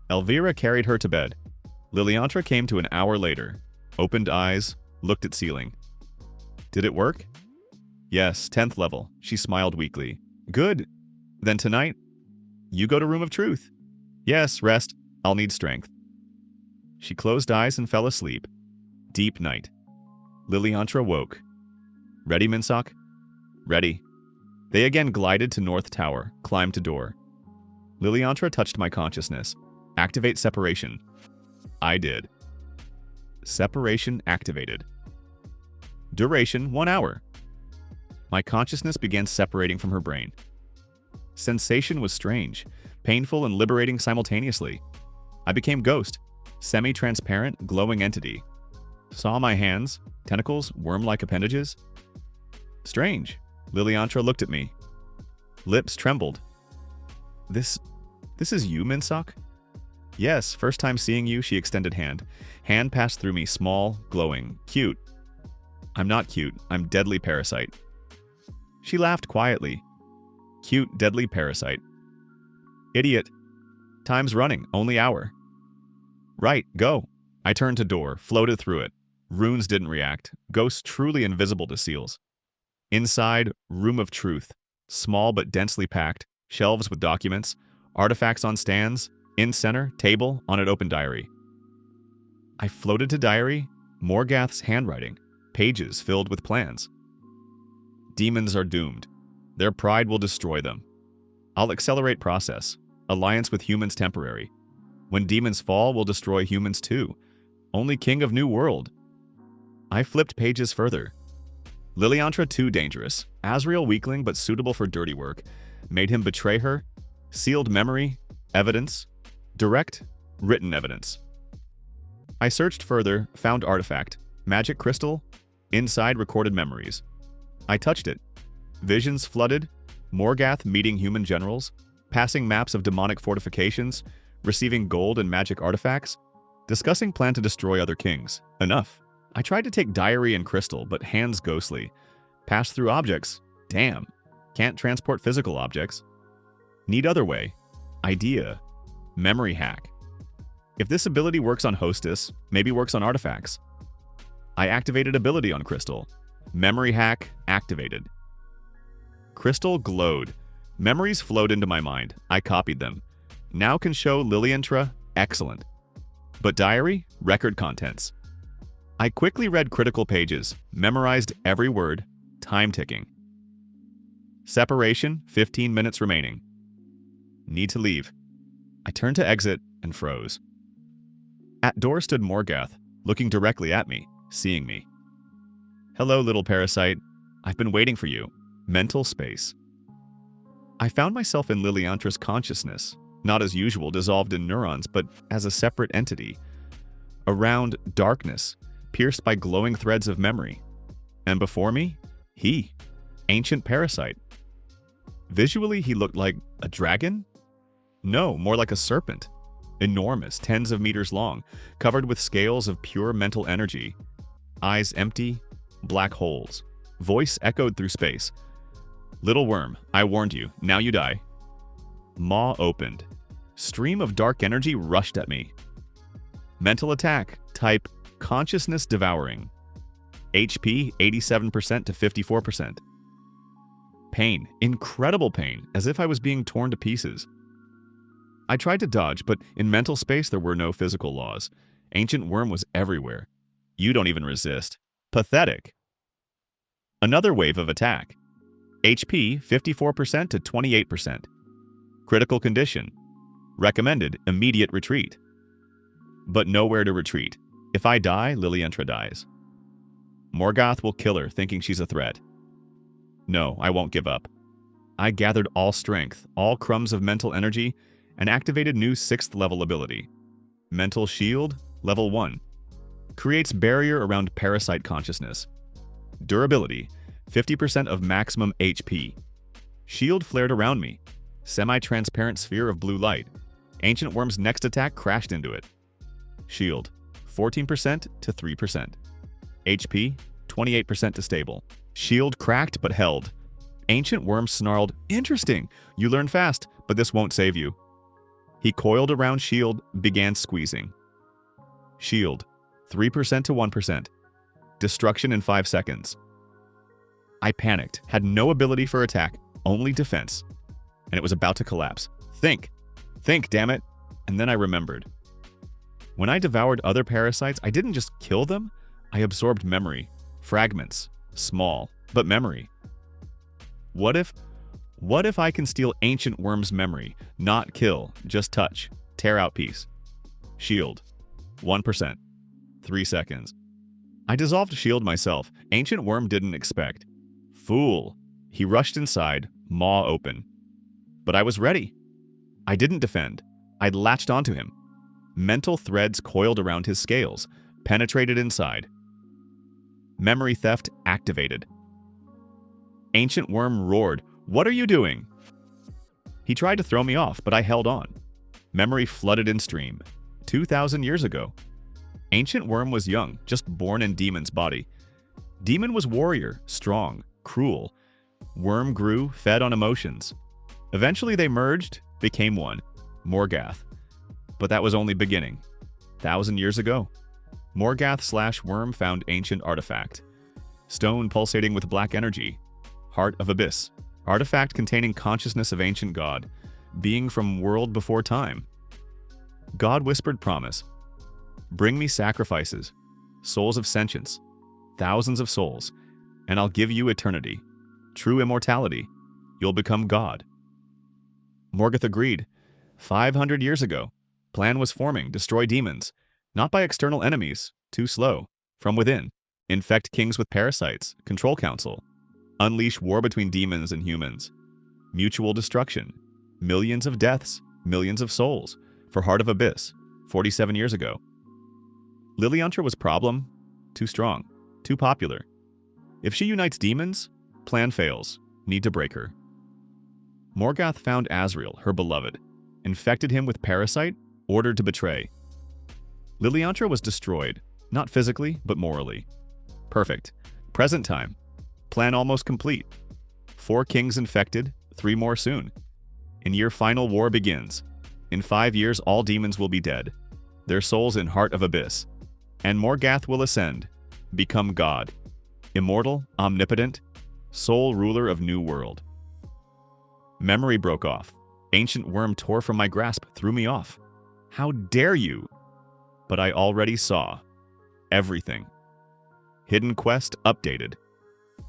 Elvira carried her to bed. Lilantra came to an hour later. Opened eyes, looked at ceiling. Did it work? Yes, 10th level. She smiled weakly. Good. Then tonight, you go to Room of Truth. Yes, rest. I'll need strength. She closed eyes and fell asleep. Deep night. Lilantra woke. Ready, Minsock? Ready. They again glided to North Tower, climbed to door. Lilantra touched my consciousness. Activate separation. I did. Separation activated. Duration 1 hour. My consciousness began separating from her brain. Sensation was strange, painful and liberating simultaneously. I became ghost, semi-transparent, glowing entity. Saw my hands, tentacles, worm-like appendages. Strange. Lilantra looked at me. Lips trembled. This is you, Minsock? Yes, first time seeing you, she extended hand. Hand passed through me, small, glowing, cute. I'm not cute, I'm deadly parasite. She laughed quietly. Cute, deadly parasite. Idiot. Time's running, only hour. Right, go. I turned to door, floated through it. Runes didn't react. Ghosts truly invisible to seals. Inside, Room of Truth. Small but densely packed. Shelves with documents. Artifacts on stands. In center, table, on an open diary. I floated to diary. Morgath's handwriting. Pages filled with plans. Demons are doomed. Their pride will destroy them. I'll accelerate process. Alliance with humans temporary. When demons fall, we'll destroy humans too. Only king of new world. I flipped pages further. Lilantra too dangerous. Azrael weakling but suitable for dirty work. Made him betray her. Sealed memory. Evidence. Direct. Written evidence. I searched further, found artifact. Magic crystal. Inside recorded memories. I touched it. Visions flooded. Morgath meeting human generals. Passing maps of demonic fortifications. Receiving gold and magic artifacts. Discussing plan to destroy other kings. Enough. I tried to take diary and crystal, but hands ghostly. Pass through objects. Damn. Can't transport physical objects. Need other way. Idea. Memory hack. If this ability works on hostess, maybe works on artifacts. I activated ability on crystal. Memory hack activated. Crystal glowed. Memories flowed into my mind. I copied them. Now can show Lilantra, excellent. But diary, record contents. I quickly read critical pages, memorized every word, time ticking. Separation, 15 minutes remaining. Need to leave. I turned to exit and froze. At door stood Morgath, looking directly at me, seeing me. Hello, little parasite. I've been waiting for you. Mental space. I found myself in Lilantra's consciousness, not as usual dissolved in neurons, but as a separate entity. Around, darkness, pierced by glowing threads of memory. And before me, he, ancient parasite. Visually, he looked like a dragon? No, more like a serpent. Enormous, tens of meters long, covered with scales of pure mental energy. Eyes empty, black holes. Voice echoed through space. Little worm, I warned you, now you die. Maw opened. Stream of dark energy rushed at me. Mental attack, type consciousness devouring. HP 87% to 54%. Pain, incredible pain, as if I was being torn to pieces. I tried to dodge, but in mental space there were no physical laws. Ancient worm was everywhere. You don't even resist. Pathetic. Another wave of attack. HP 54% to 28%. Critical condition. Recommended immediate retreat. But nowhere to retreat. If I die, Lilantra dies. Morgath will kill her, thinking she's a threat. No, I won't give up. I gathered all strength, all crumbs of mental energy, and activated new 6th level ability. Mental Shield, level 1. Creates barrier around parasite consciousness. Durability, 50% of maximum HP. Shield flared around me. Semi-transparent sphere of blue light. Ancient Worm's next attack crashed into it. Shield, 14% to 3%. HP, 28% to stable. Shield cracked but held. Ancient Worm snarled, "Interesting! You learn fast, but this won't save you." He coiled around Shield, began squeezing. Shield, 3% to 1%. Destruction in 5 seconds. I panicked, had no ability for attack, only defense. And it was about to collapse. Think, damn it. And then I remembered. When I devoured other parasites, I didn't just kill them, I absorbed memory. Fragments. Small, but memory. What if I can steal Ancient Worm's memory? Not kill, just touch. Tear out piece. Shield. 1%. 3 seconds. I dissolved Shield myself. Ancient Worm didn't expect. Fool. He rushed inside, maw open. But I was ready. I didn't defend. I'd latched onto him. Mental threads coiled around his scales, penetrated inside. Memory theft activated. Ancient Worm roared, "What are you doing?" He tried to throw me off, but I held on. Memory flooded in stream. 2,000 years ago. Ancient Worm was young, just born in Demon's body. Demon was warrior, strong, cruel. Worm grew, fed on emotions. Eventually they merged, became one. Morgath. But that was only beginning. 1,000 years ago. Morgath/Worm found ancient artifact. Stone pulsating with black energy. Heart of Abyss. Artifact containing consciousness of ancient god. Being from world before time. God whispered promise. Bring me sacrifices. Souls of sentience. Thousands of souls. And I'll give you eternity. True immortality. You'll become God. Morgath agreed. 500 years ago. Plan was forming, destroy demons. Not by external enemies, too slow. From within. Infect kings with parasites, control council. Unleash war between demons and humans. Mutual destruction. Millions of deaths, millions of souls. For Heart of Abyss, 47 years ago. Lilantra was problem, too strong, too popular. If she unites demons, plan fails, need to break her. Morgath found Azrael, her beloved. Infected him with parasite, ordered to betray. Lilantra was destroyed, not physically, but morally. Perfect. Present time. Plan almost complete. 4 kings infected, 3 more soon. In year final war begins. In 5 years all demons will be dead. Their souls in Heart of Abyss. And Morgath will ascend, become God. Immortal, omnipotent, sole ruler of new world. Memory broke off. Ancient worm tore from my grasp, threw me off. How dare you? But I already saw everything. Hidden quest updated.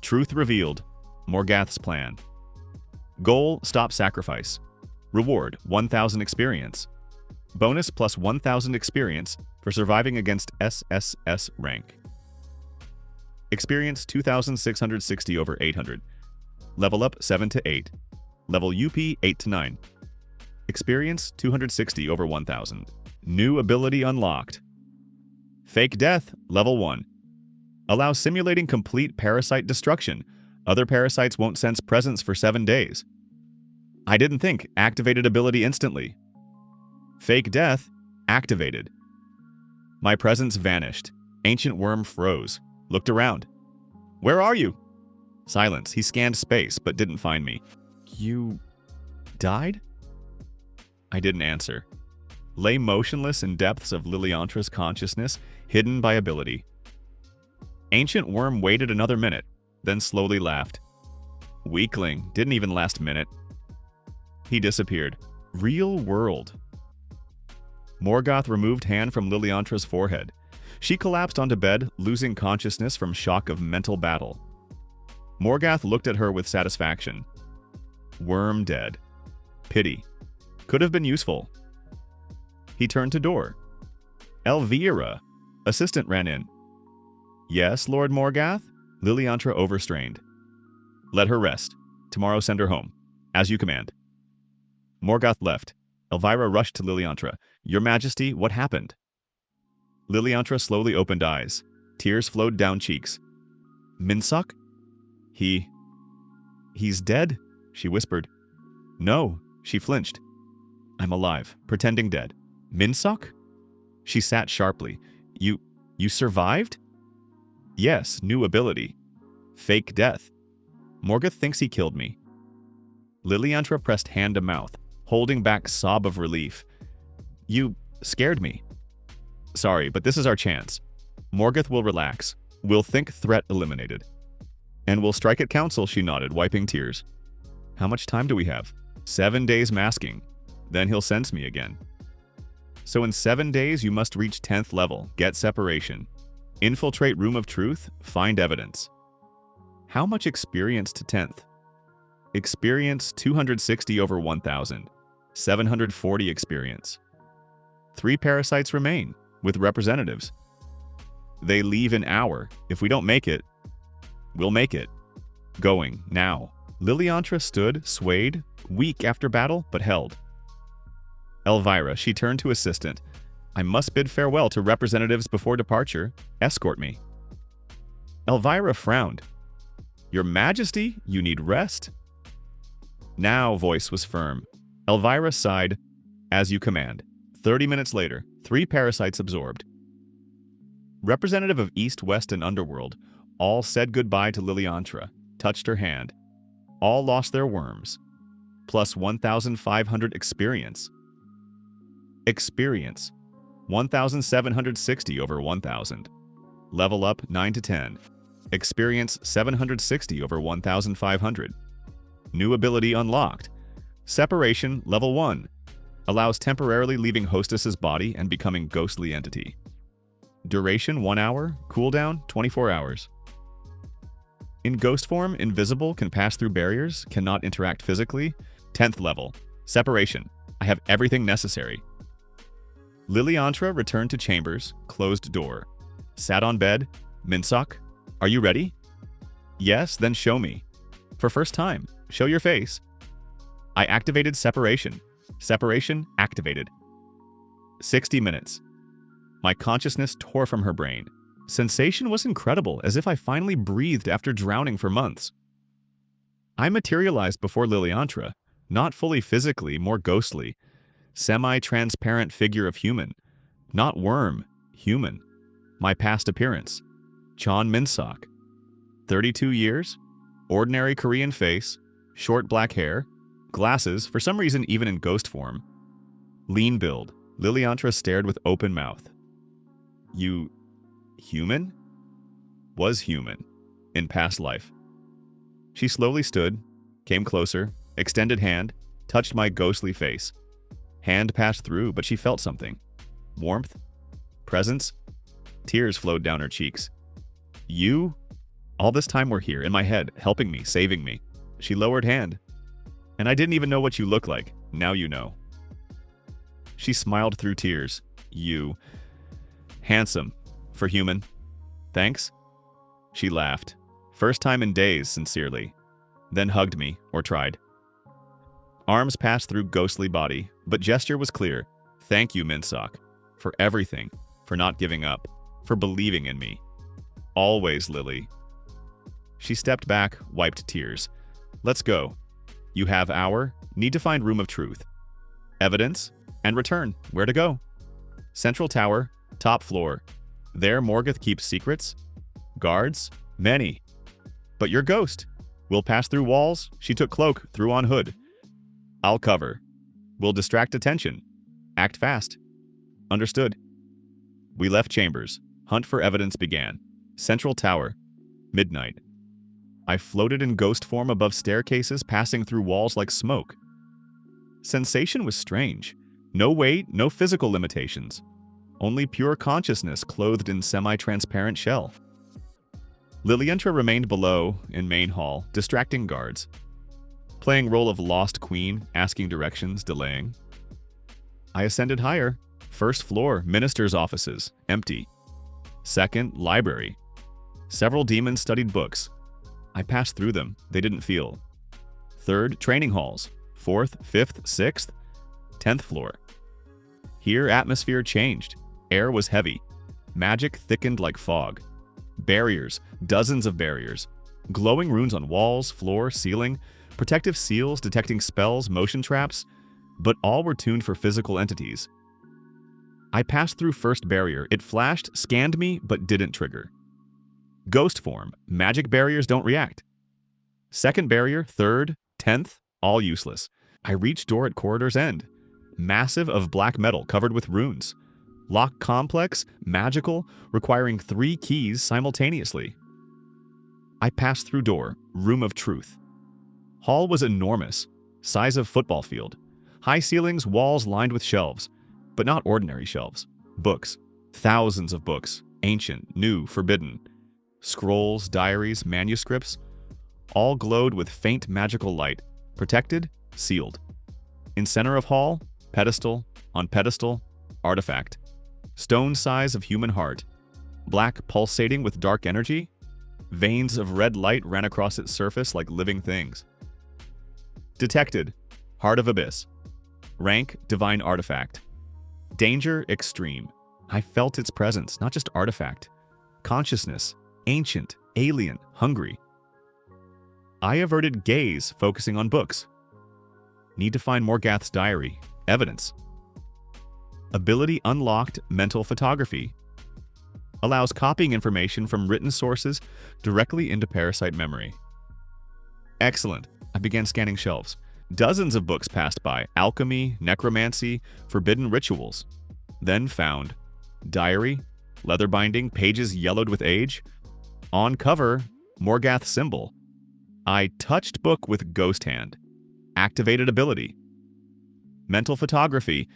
Truth revealed. Morgath's plan. Goal, stop sacrifice. Reward, 1,000 experience. Bonus plus 1,000 experience for surviving against SSS rank. Experience 2,660 over 800. Level up 7 to 8. Level UP 8 to 9. Experience 260 over 1,000. New ability unlocked. Fake death, level 1. Allows simulating complete parasite destruction. Other parasites won't sense presence for 7 days. I didn't think. Activated ability instantly. Fake death, activated. My presence vanished. Ancient worm froze. Looked around. Where are you? Silence. He scanned space, but didn't find me. You died? I didn't answer. Lay motionless in depths of Lilantra's consciousness, hidden by ability. Ancient worm waited another minute, then slowly laughed. Weakling, didn't even last a minute. He disappeared. Real world. Morgath removed hand from Lilantra's forehead. She collapsed onto bed, losing consciousness from shock of mental battle. Morgath looked at her with satisfaction. Worm dead. Pity. Could have been useful. He turned to door. Elvira. Assistant ran in. Yes, Lord Morgath? Lilantra overstrained. Let her rest. Tomorrow send her home. As you command. Morgath left. Elvira rushed to Lilantra. Your Majesty, what happened? Lilantra slowly opened eyes. Tears flowed down cheeks. Minsuk? He's dead, she whispered. No, she flinched. I'm alive, pretending dead. Minsuk? She sat sharply. You survived? Yes, new ability. Fake death. Morgath thinks he killed me. Lilantra pressed hand to mouth, holding back sob of relief. You scared me. Sorry, but this is our chance. Morgath will relax. We'll think threat eliminated. And we'll strike at council, she nodded, wiping tears. How much time do we have? 7 days masking. Then he'll sense me again. So in 7 days, you must reach 10th level, get separation. Infiltrate Room of Truth, find evidence. How much experience to 10th? Experience 260 over 1,000. 740 experience. 3 parasites remain, with representatives. They leave an hour. If we don't make it, we'll make it. Going, now. Lilantra stood, swayed, weak after battle, but held. Elvira, she turned to assistant. I must bid farewell to representatives before departure. Escort me. Elvira frowned. Your Majesty, you need rest? Now, voice was firm. Elvira sighed. As you command. 30 minutes later, 3 parasites absorbed. Representative of East, West, and Underworld, all said goodbye to Lilantra, touched her hand. All lost their worms. Plus 1,500 experience. Experience. 1,760 over 1,000. Level up 9 to 10. Experience 760 over 1,500. New ability unlocked. Separation level 1. Allows temporarily leaving hostess's body and becoming ghostly entity. Duration 1 hour, cooldown 24 hours. In ghost form, invisible, can pass through barriers, cannot interact physically. 10th level. Separation. I have everything necessary. Lilantra returned to chambers, closed door. Sat on bed. Minsuk, are you ready? Yes, then show me. For first time, show your face. I activated separation. Separation activated. 60 minutes. My consciousness tore from her brain. Sensation was incredible, as if I finally breathed after drowning for months. I materialized before Lilantra, not fully physically, more ghostly. Semi-transparent figure of human. Not worm, human. My past appearance. Chon Minsuk. 32 years. Ordinary Korean face. Short black hair. Glasses, for some reason even in ghost form. Lean build. Lilantra stared with open mouth. You... human? Was human. In past life. She slowly stood, came closer, extended hand, touched my ghostly face. Hand passed through, but she felt something. Warmth? Presence? Tears flowed down her cheeks. You? All this time we're here, in my head, helping me, saving me. She lowered hand. And I didn't even know what you look like. Now you know. She smiled through tears. You. Handsome. For human. Thanks? She laughed. First time in days, sincerely. Then hugged me, or tried. Arms passed through ghostly body, but gesture was clear. Thank you, Minsock. For everything. For not giving up. For believing in me. Always, Lily. She stepped back, wiped tears. Let's go. You have need to find room of truth. Evidence, and return. Where to go? Central tower, top floor. There Morgath keeps secrets. Guards? Many. But your ghost. We'll pass through walls. She took cloak, threw on hood. I'll cover. We'll distract attention. Act fast. Understood. We left chambers. Hunt for evidence began. Central tower. Midnight. I floated in ghost form above staircases, passing through walls like smoke. Sensation was strange. No weight, no physical limitations. Only pure consciousness clothed in semi-transparent shell. Lilantra remained below, in main hall, distracting guards. Playing role of lost queen, asking directions, delaying. I ascended higher. First floor, minister's offices, empty. Second, library. Several demons studied books. I passed through them. They didn't feel. Third, training halls. Fourth, fifth, sixth, 10th floor. Here, atmosphere changed. Air was heavy. Magic thickened like fog. Barriers, dozens of barriers. Glowing runes on walls, floor, ceiling. Protective seals detecting spells, motion traps. But all were tuned for physical entities. I passed through first barrier. It flashed, scanned me, but didn't trigger. Ghost form. Magic barriers don't react. Second barrier, third, 10th, all useless. I reached door at corridor's end. Massive of black metal covered with runes. Lock complex, magical, requiring 3 keys simultaneously. I passed through door, room of truth. Hall was enormous, size of football field. High ceilings, walls lined with shelves, but not ordinary shelves. Books. Thousands of books. Ancient, new, forbidden. Scrolls, diaries, manuscripts. All glowed with faint magical light. Protected, sealed. In center of hall, pedestal, on pedestal, artifact. Stone size of human heart. Black pulsating with dark energy. Veins of red light ran across its surface like living things. Detected, heart of abyss. Rank, divine artifact. Danger, extreme. I felt its presence, not just artifact. Consciousness, ancient, alien, hungry. I averted gaze, focusing on books. Need to find Morgath's diary. Evidence. Ability unlocked, mental photography. Allows copying information from written sources directly into parasite memory. Excellent. I began scanning shelves. Dozens of books passed by. Alchemy, necromancy, forbidden rituals. Then found diary, leather binding, pages yellowed with age. On cover, Morgath symbol. I touched book with ghost hand. Activated ability. Mental photography.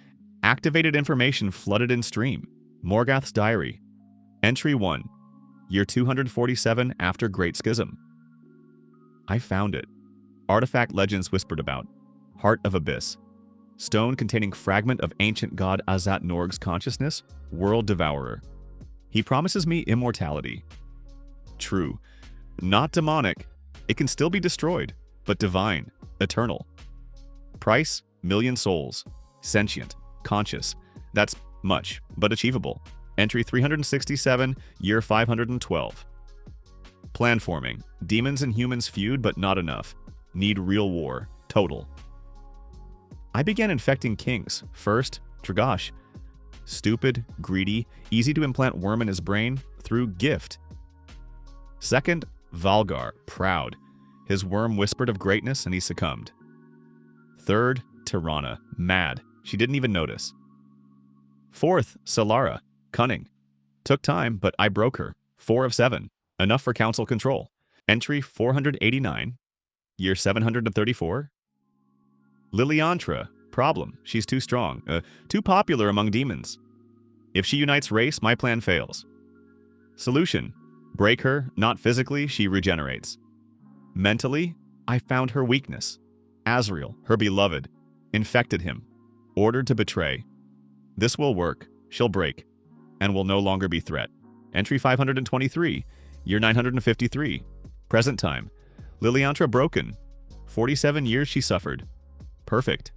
Activated information flooded in stream. Morgath's diary. Entry 1. Year 247 after Great Schism. I found it. Artifact legends whispered about. Heart of Abyss. Stone containing fragment of ancient god Azat Norg's consciousness. World devourer. He promises me immortality. True. Not demonic. It can still be destroyed, but divine, eternal. Price, 1,000,000 souls. Sentient, conscious. That's much, but achievable. Entry 367, year 512. Plan forming. Demons and humans feud, but not enough. Need real war. Total. I began infecting kings. First, Dragash. Stupid, greedy, easy to implant worm in his brain through gift. Second, Valgar. Proud. His worm whispered of greatness and he succumbed. Third, Tirana. Mad. She didn't even notice. Fourth, Solara. Cunning. Took time, but I broke her. 4 of 7. Enough for council control. Entry 489. Year 734. Lilantra. Problem. She's too strong. Too popular among demons. If she unites race, my plan fails. Solution. Break her, not physically, she regenerates. Mentally, I found her weakness. Azrael, her beloved, infected him, ordered to betray. This will work. She'll break, and will no longer be threat. Entry 523, year 953. Present time. Lilantra broken. 47 years she suffered. Perfect.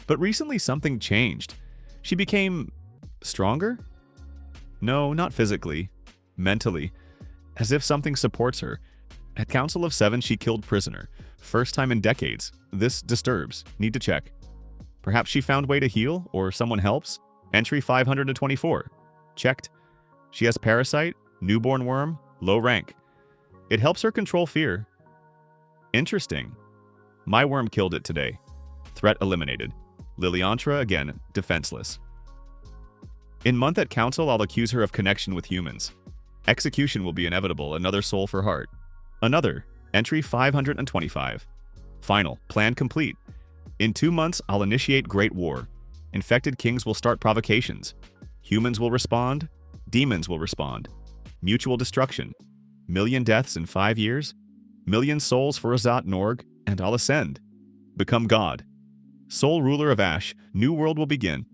But recently something changed. She became stronger? No, not physically. Mentally. As if something supports her. At Council of Seven, she killed prisoner. First time in decades. This disturbs. Need to check. Perhaps she found way to heal, or someone helps? Entry 524. Checked. She has Parasite, newborn worm, low rank. It helps her control fear. Interesting. My worm killed it today. Threat eliminated. Lilantra, again, defenseless. In month at council, I'll accuse her of connection with humans. Execution will be inevitable, another soul for heart. Another. Entry 525. Final. Plan complete. In 2 months, I'll initiate Great War. Infected kings will start provocations. Humans will respond. Demons will respond. Mutual destruction. Million deaths in 5 years. Million souls for Azat Norg, and I'll ascend. Become God. Sole ruler of Ash, new world will begin.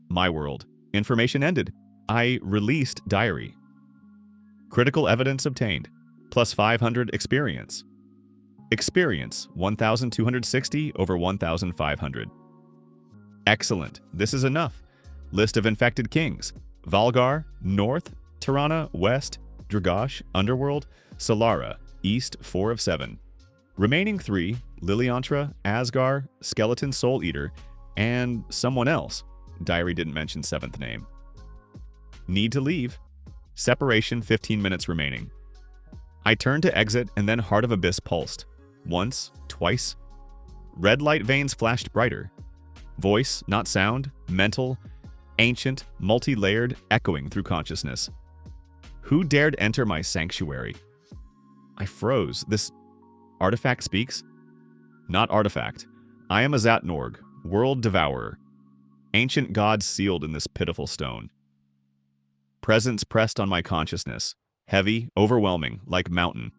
My world. Information ended. I released diary. Critical evidence obtained. Plus 500 experience. Experience, 1,260 over 1,500. Excellent. This is enough. List of infected kings. Valgar, North, Tirana, West, Dragash, Underworld, Solara, East 4 of 7. Remaining 3, Lilantra, Asgar, Skeleton Soul Eater, and someone else. Diary didn't mention 7th name. Need to leave. Separation, 15 minutes remaining. I turned to exit and then Heart of Abyss pulsed. Once, twice. Red light veins flashed brighter. Voice, not sound, mental, ancient, multi-layered, echoing through consciousness. Who dared enter my sanctuary? I froze. This artifact speaks? Not artifact. I am Azat Norg, world devourer. Ancient gods sealed in this pitiful stone. Presence pressed on my consciousness. Heavy, overwhelming, like mountain.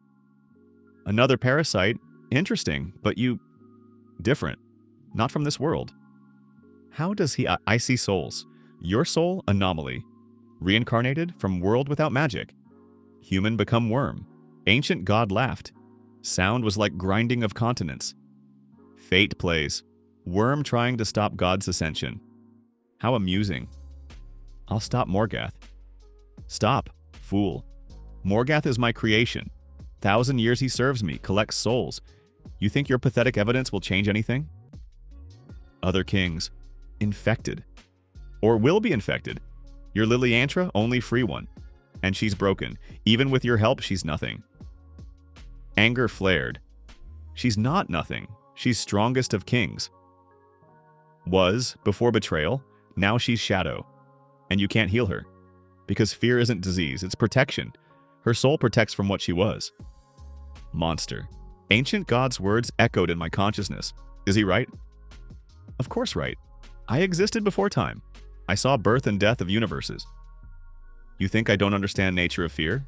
Another parasite. Interesting, but you... different. Not from this world. How does he... I see souls. Your soul, anomaly. Reincarnated from world without magic. Human become worm. Ancient god laughed. Sound was like grinding of continents. Fate plays. Worm trying to stop God's ascension. How amusing. I'll stop Morgath. Stop, fool. Morgath is my creation. 1,000 years he serves me, collects souls. You think your pathetic evidence will change anything? Other kings. Infected. Or will be infected. Your Lilantra, only free one. And she's broken. Even with your help, she's nothing. Anger flared. She's not nothing. She's strongest of kings. Was, before betrayal, now she's shadow. And you can't heal her. Because fear isn't disease, it's protection. Her soul protects from what she was. Monster. Ancient God's words echoed in my consciousness. Is he right? Of course right. I existed before time. I saw birth and death of universes. You think I don't understand nature of fear?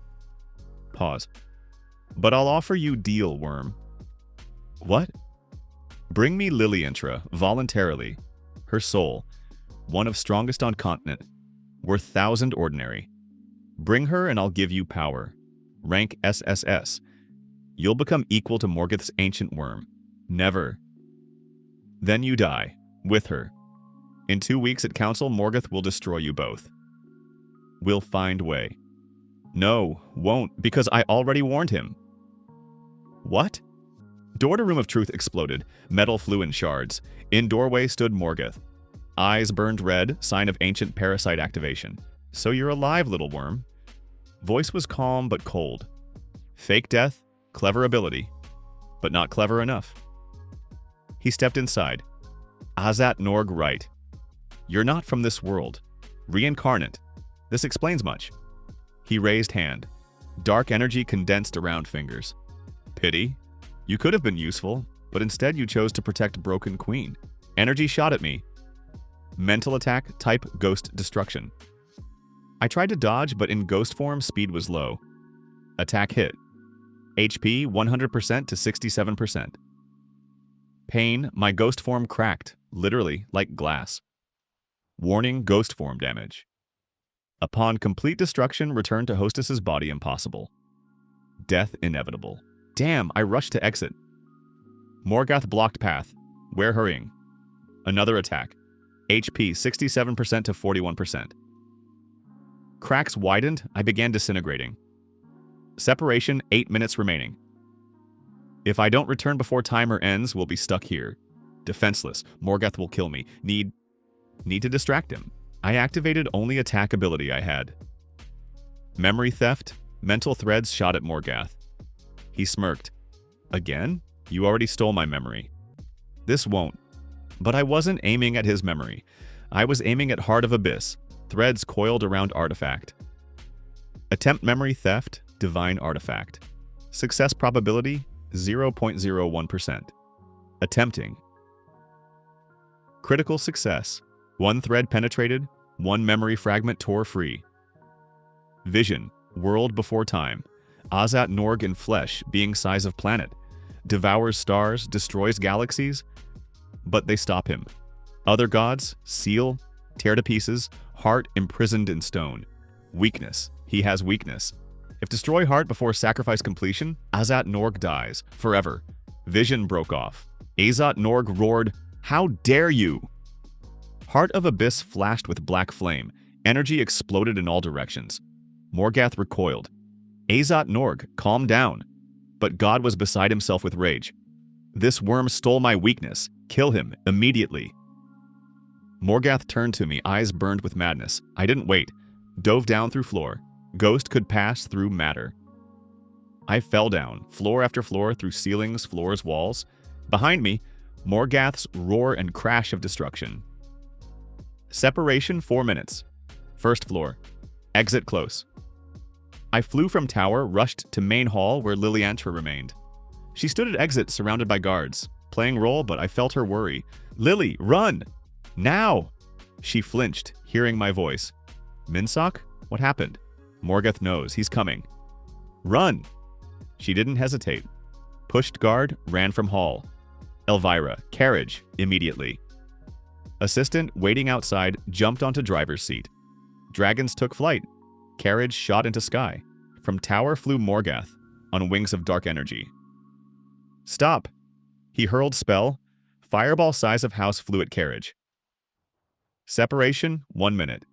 Pause. But I'll offer you deal, worm. What? Bring me Lilantra, voluntarily. Her soul, one of strongest on continent, worth 1,000 ordinary. Bring her and I'll give you power. Rank SSS. You'll become equal to Morgath's ancient worm. Never. Then you die. With her. In 2 weeks at council, Morgath will destroy you both. We'll find way. No, won't, because I already warned him. What? Door to Room of Truth exploded. Metal flew in shards. In doorway stood Morgath. Eyes burned red, sign of ancient parasite activation. So you're alive, little worm. Voice was calm but cold. Fake death, clever ability, but not clever enough. He stepped inside. Azat Norg right. You're not from this world. Reincarnate. This explains much. He raised hand. Dark energy condensed around fingers. Pity. You could have been useful, but instead you chose to protect Broken Queen. Energy shot at me. Mental attack, type Ghost Destruction. I tried to dodge, but in ghost form, speed was low. Attack hit. HP 100% to 67%. Pain, my ghost form cracked, literally like glass. Warning, ghost form damage. Upon complete destruction, return to hostess's body impossible. Death inevitable. Damn, I rushed to exit. Morgath blocked path. We're hurrying. Another attack. HP 67% to 41%. Cracks widened, I began disintegrating. Separation, 8 minutes remaining. If I don't return before timer ends, we'll be stuck here. Defenseless, Morgath will kill me. Need to distract him. I activated only attack ability I had. Memory theft, mental threads shot at Morgath. He smirked. Again? You already stole my memory. This won't. But I wasn't aiming at his memory. I was aiming at Heart of Abyss, threads coiled around artifact. Attempt memory theft, divine artifact. Success probability, 0.01%. Attempting. Critical success. 1 thread penetrated, 1 memory fragment tore free. Vision, world before time. Azat Norg in flesh, being size of planet. Devours stars, destroys galaxies. But they stop him. Other gods, seal, tear to pieces, heart imprisoned in stone. Weakness, he has weakness. If destroy heart before sacrifice completion, Azat Norg dies, forever. Vision broke off. Azat Norg roared, "How dare you!" Heart of Abyss flashed with black flame. Energy exploded in all directions. Morgath recoiled. Azat Norg, calm down. But God was beside himself with rage. This worm stole my weakness. Kill him, immediately. Morgath turned to me, eyes burned with madness. I didn't wait. Dove down through floor. Ghost could pass through matter. I fell down, floor after floor, through ceilings, floors, walls. Behind me, Morgath's roar and crash of destruction. Separation 4 minutes. First floor. Exit close. I flew from tower, rushed to main hall where Lilantra remained. She stood at exit surrounded by guards, playing role, but I felt her worry. "Lily, run! Now!" She flinched, hearing my voice. "Minsock? What happened?" "Morgath knows. He's coming." "Run!" She didn't hesitate. Pushed guard, ran from hall. Elvira, carriage, immediately. Assistant, waiting outside, jumped onto driver's seat. Dragons took flight. Carriage shot into sky. From tower flew Morgath, on wings of dark energy. "Stop!" He hurled spell. Fireball size of house flew at carriage. Separation, 1 minute.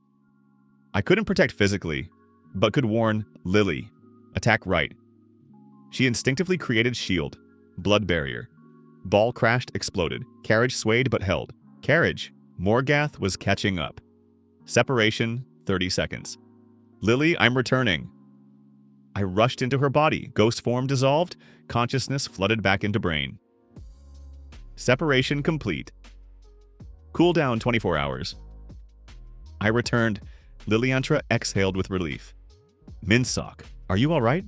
I couldn't protect physically, but could warn Lily. Attack right. She instinctively created shield. Blood barrier. Ball crashed, exploded. Carriage swayed but held. Carriage. Morgath was catching up. Separation, 30 seconds. "Lily, I'm returning." I rushed into her body. Ghost form dissolved. Consciousness flooded back into brain. Separation complete. Cooldown 24 hours. I returned. Lilantra exhaled with relief. "Minsock, are you all right?"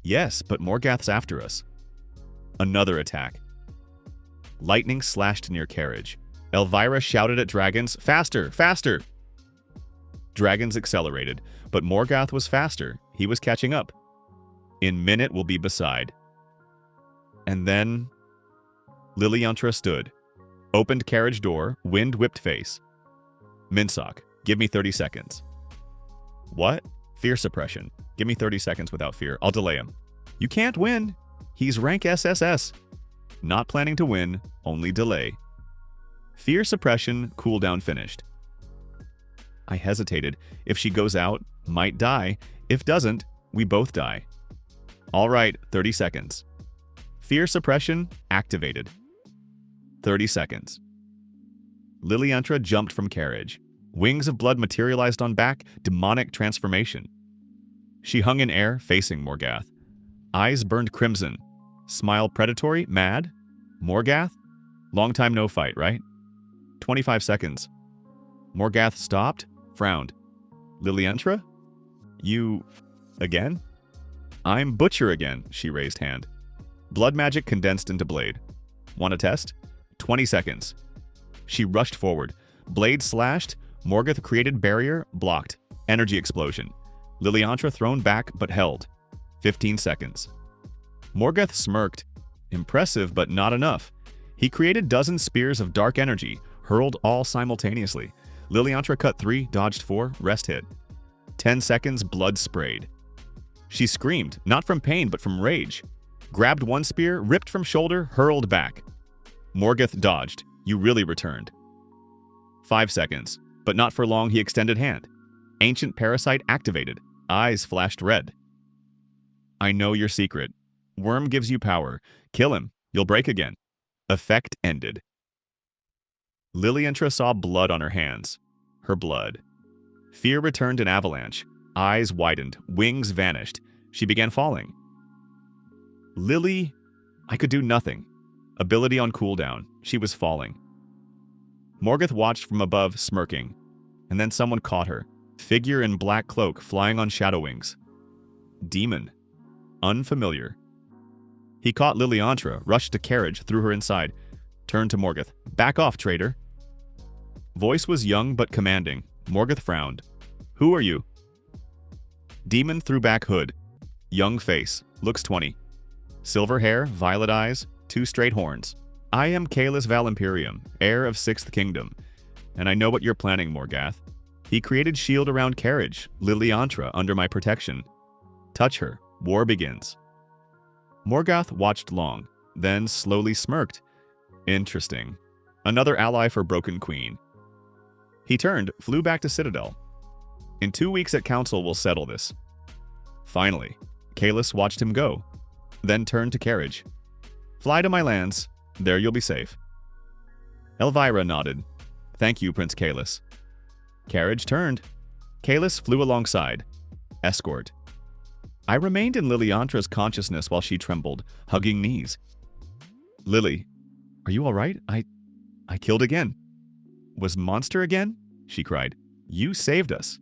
"Yes, but Morgath's after us." Another attack. Lightning slashed near carriage. Elvira shouted at dragons, "Faster! Faster!" Dragons accelerated, but Morgath was faster. He was catching up. In minute will be beside. And then Lilantra stood. Opened carriage door, wind whipped face. "Minsock, give me 30 seconds. "What?" "Fear suppression. Give me 30 seconds without fear. I'll delay him." "You can't win. He's rank SSS. "Not planning to win, only delay." Fear suppression, cooldown finished. I hesitated. If she goes out, might die. If doesn't, we both die. All right, 30 seconds. Fear suppression activated. 30 seconds. Lilantra jumped from carriage. Wings of blood materialized on back, demonic transformation. She hung in air, facing Morgath. Eyes burned crimson. Smile predatory, mad? Morgath? Long time no fight, right? 25 seconds. Morgath stopped, frowned. "Lilantra? You... again?" "I'm Butcher again," she raised hand. Blood magic condensed into blade. Want to test? 20 seconds. She rushed forward. Blade slashed. Morgath created barrier, blocked. Energy explosion. Lilantra thrown back but held. 15 seconds. Morgath smirked. Impressive, but not enough. He created dozen spears of dark energy, hurled all simultaneously. Lilantra cut 3, dodged 4, rest hit. 10 seconds, blood sprayed. She screamed, not from pain but from rage. Grabbed one spear, ripped from shoulder, hurled back. Morgath dodged. You really returned. 5 seconds, but not for long. He extended hand. Ancient parasite activated. Eyes flashed red. I know your secret. Worm gives you power. Kill him. You'll break again. Effect ended. Lilantra saw blood on her hands. Her blood. Fear returned in avalanche. Eyes widened. Wings vanished. She began falling. Lily... I could do nothing. Ability on cooldown. She was falling. Morgath watched from above, smirking. And then someone caught her. Figure in black cloak, flying on shadow wings. Demon. Unfamiliar. He caught Lilantra, rushed to carriage, threw her inside. Turned to Morgath. Back off, traitor. Voice was young but commanding. Morgath frowned. Who are you? Demon threw back hood. Young face. Looks 20. Silver hair, violet eyes, 2 straight horns. I am Caelus Valimperium, heir of 6th Kingdom. And I know what you're planning, Morgath. He created shield around carriage, Lilantra under my protection. Touch her. War begins. Morgath watched long, then slowly smirked. Interesting. Another ally for Broken Queen. He turned, flew back to Citadel. In 2 weeks at Council we'll settle this. Finally, Caelus watched him go, then turned to carriage. Fly to my lands. There you'll be safe. Elvira nodded. Thank you, Prince Caelus. Carriage turned. Caelus flew alongside. Escort. I remained in Lilantra's consciousness while she trembled, hugging knees. Lily, are you all right? I killed again. Was monster again? She cried. You saved us.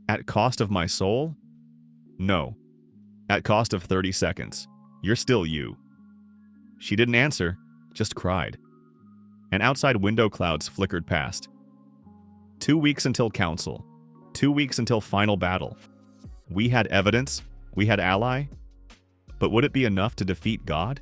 At cost of my soul? No. At cost of 30 seconds. You're still you. She didn't answer, just cried. And outside window clouds flickered past. 2 weeks until council. 2 weeks until final battle. We had evidence. We had ally. But would it be enough to defeat God?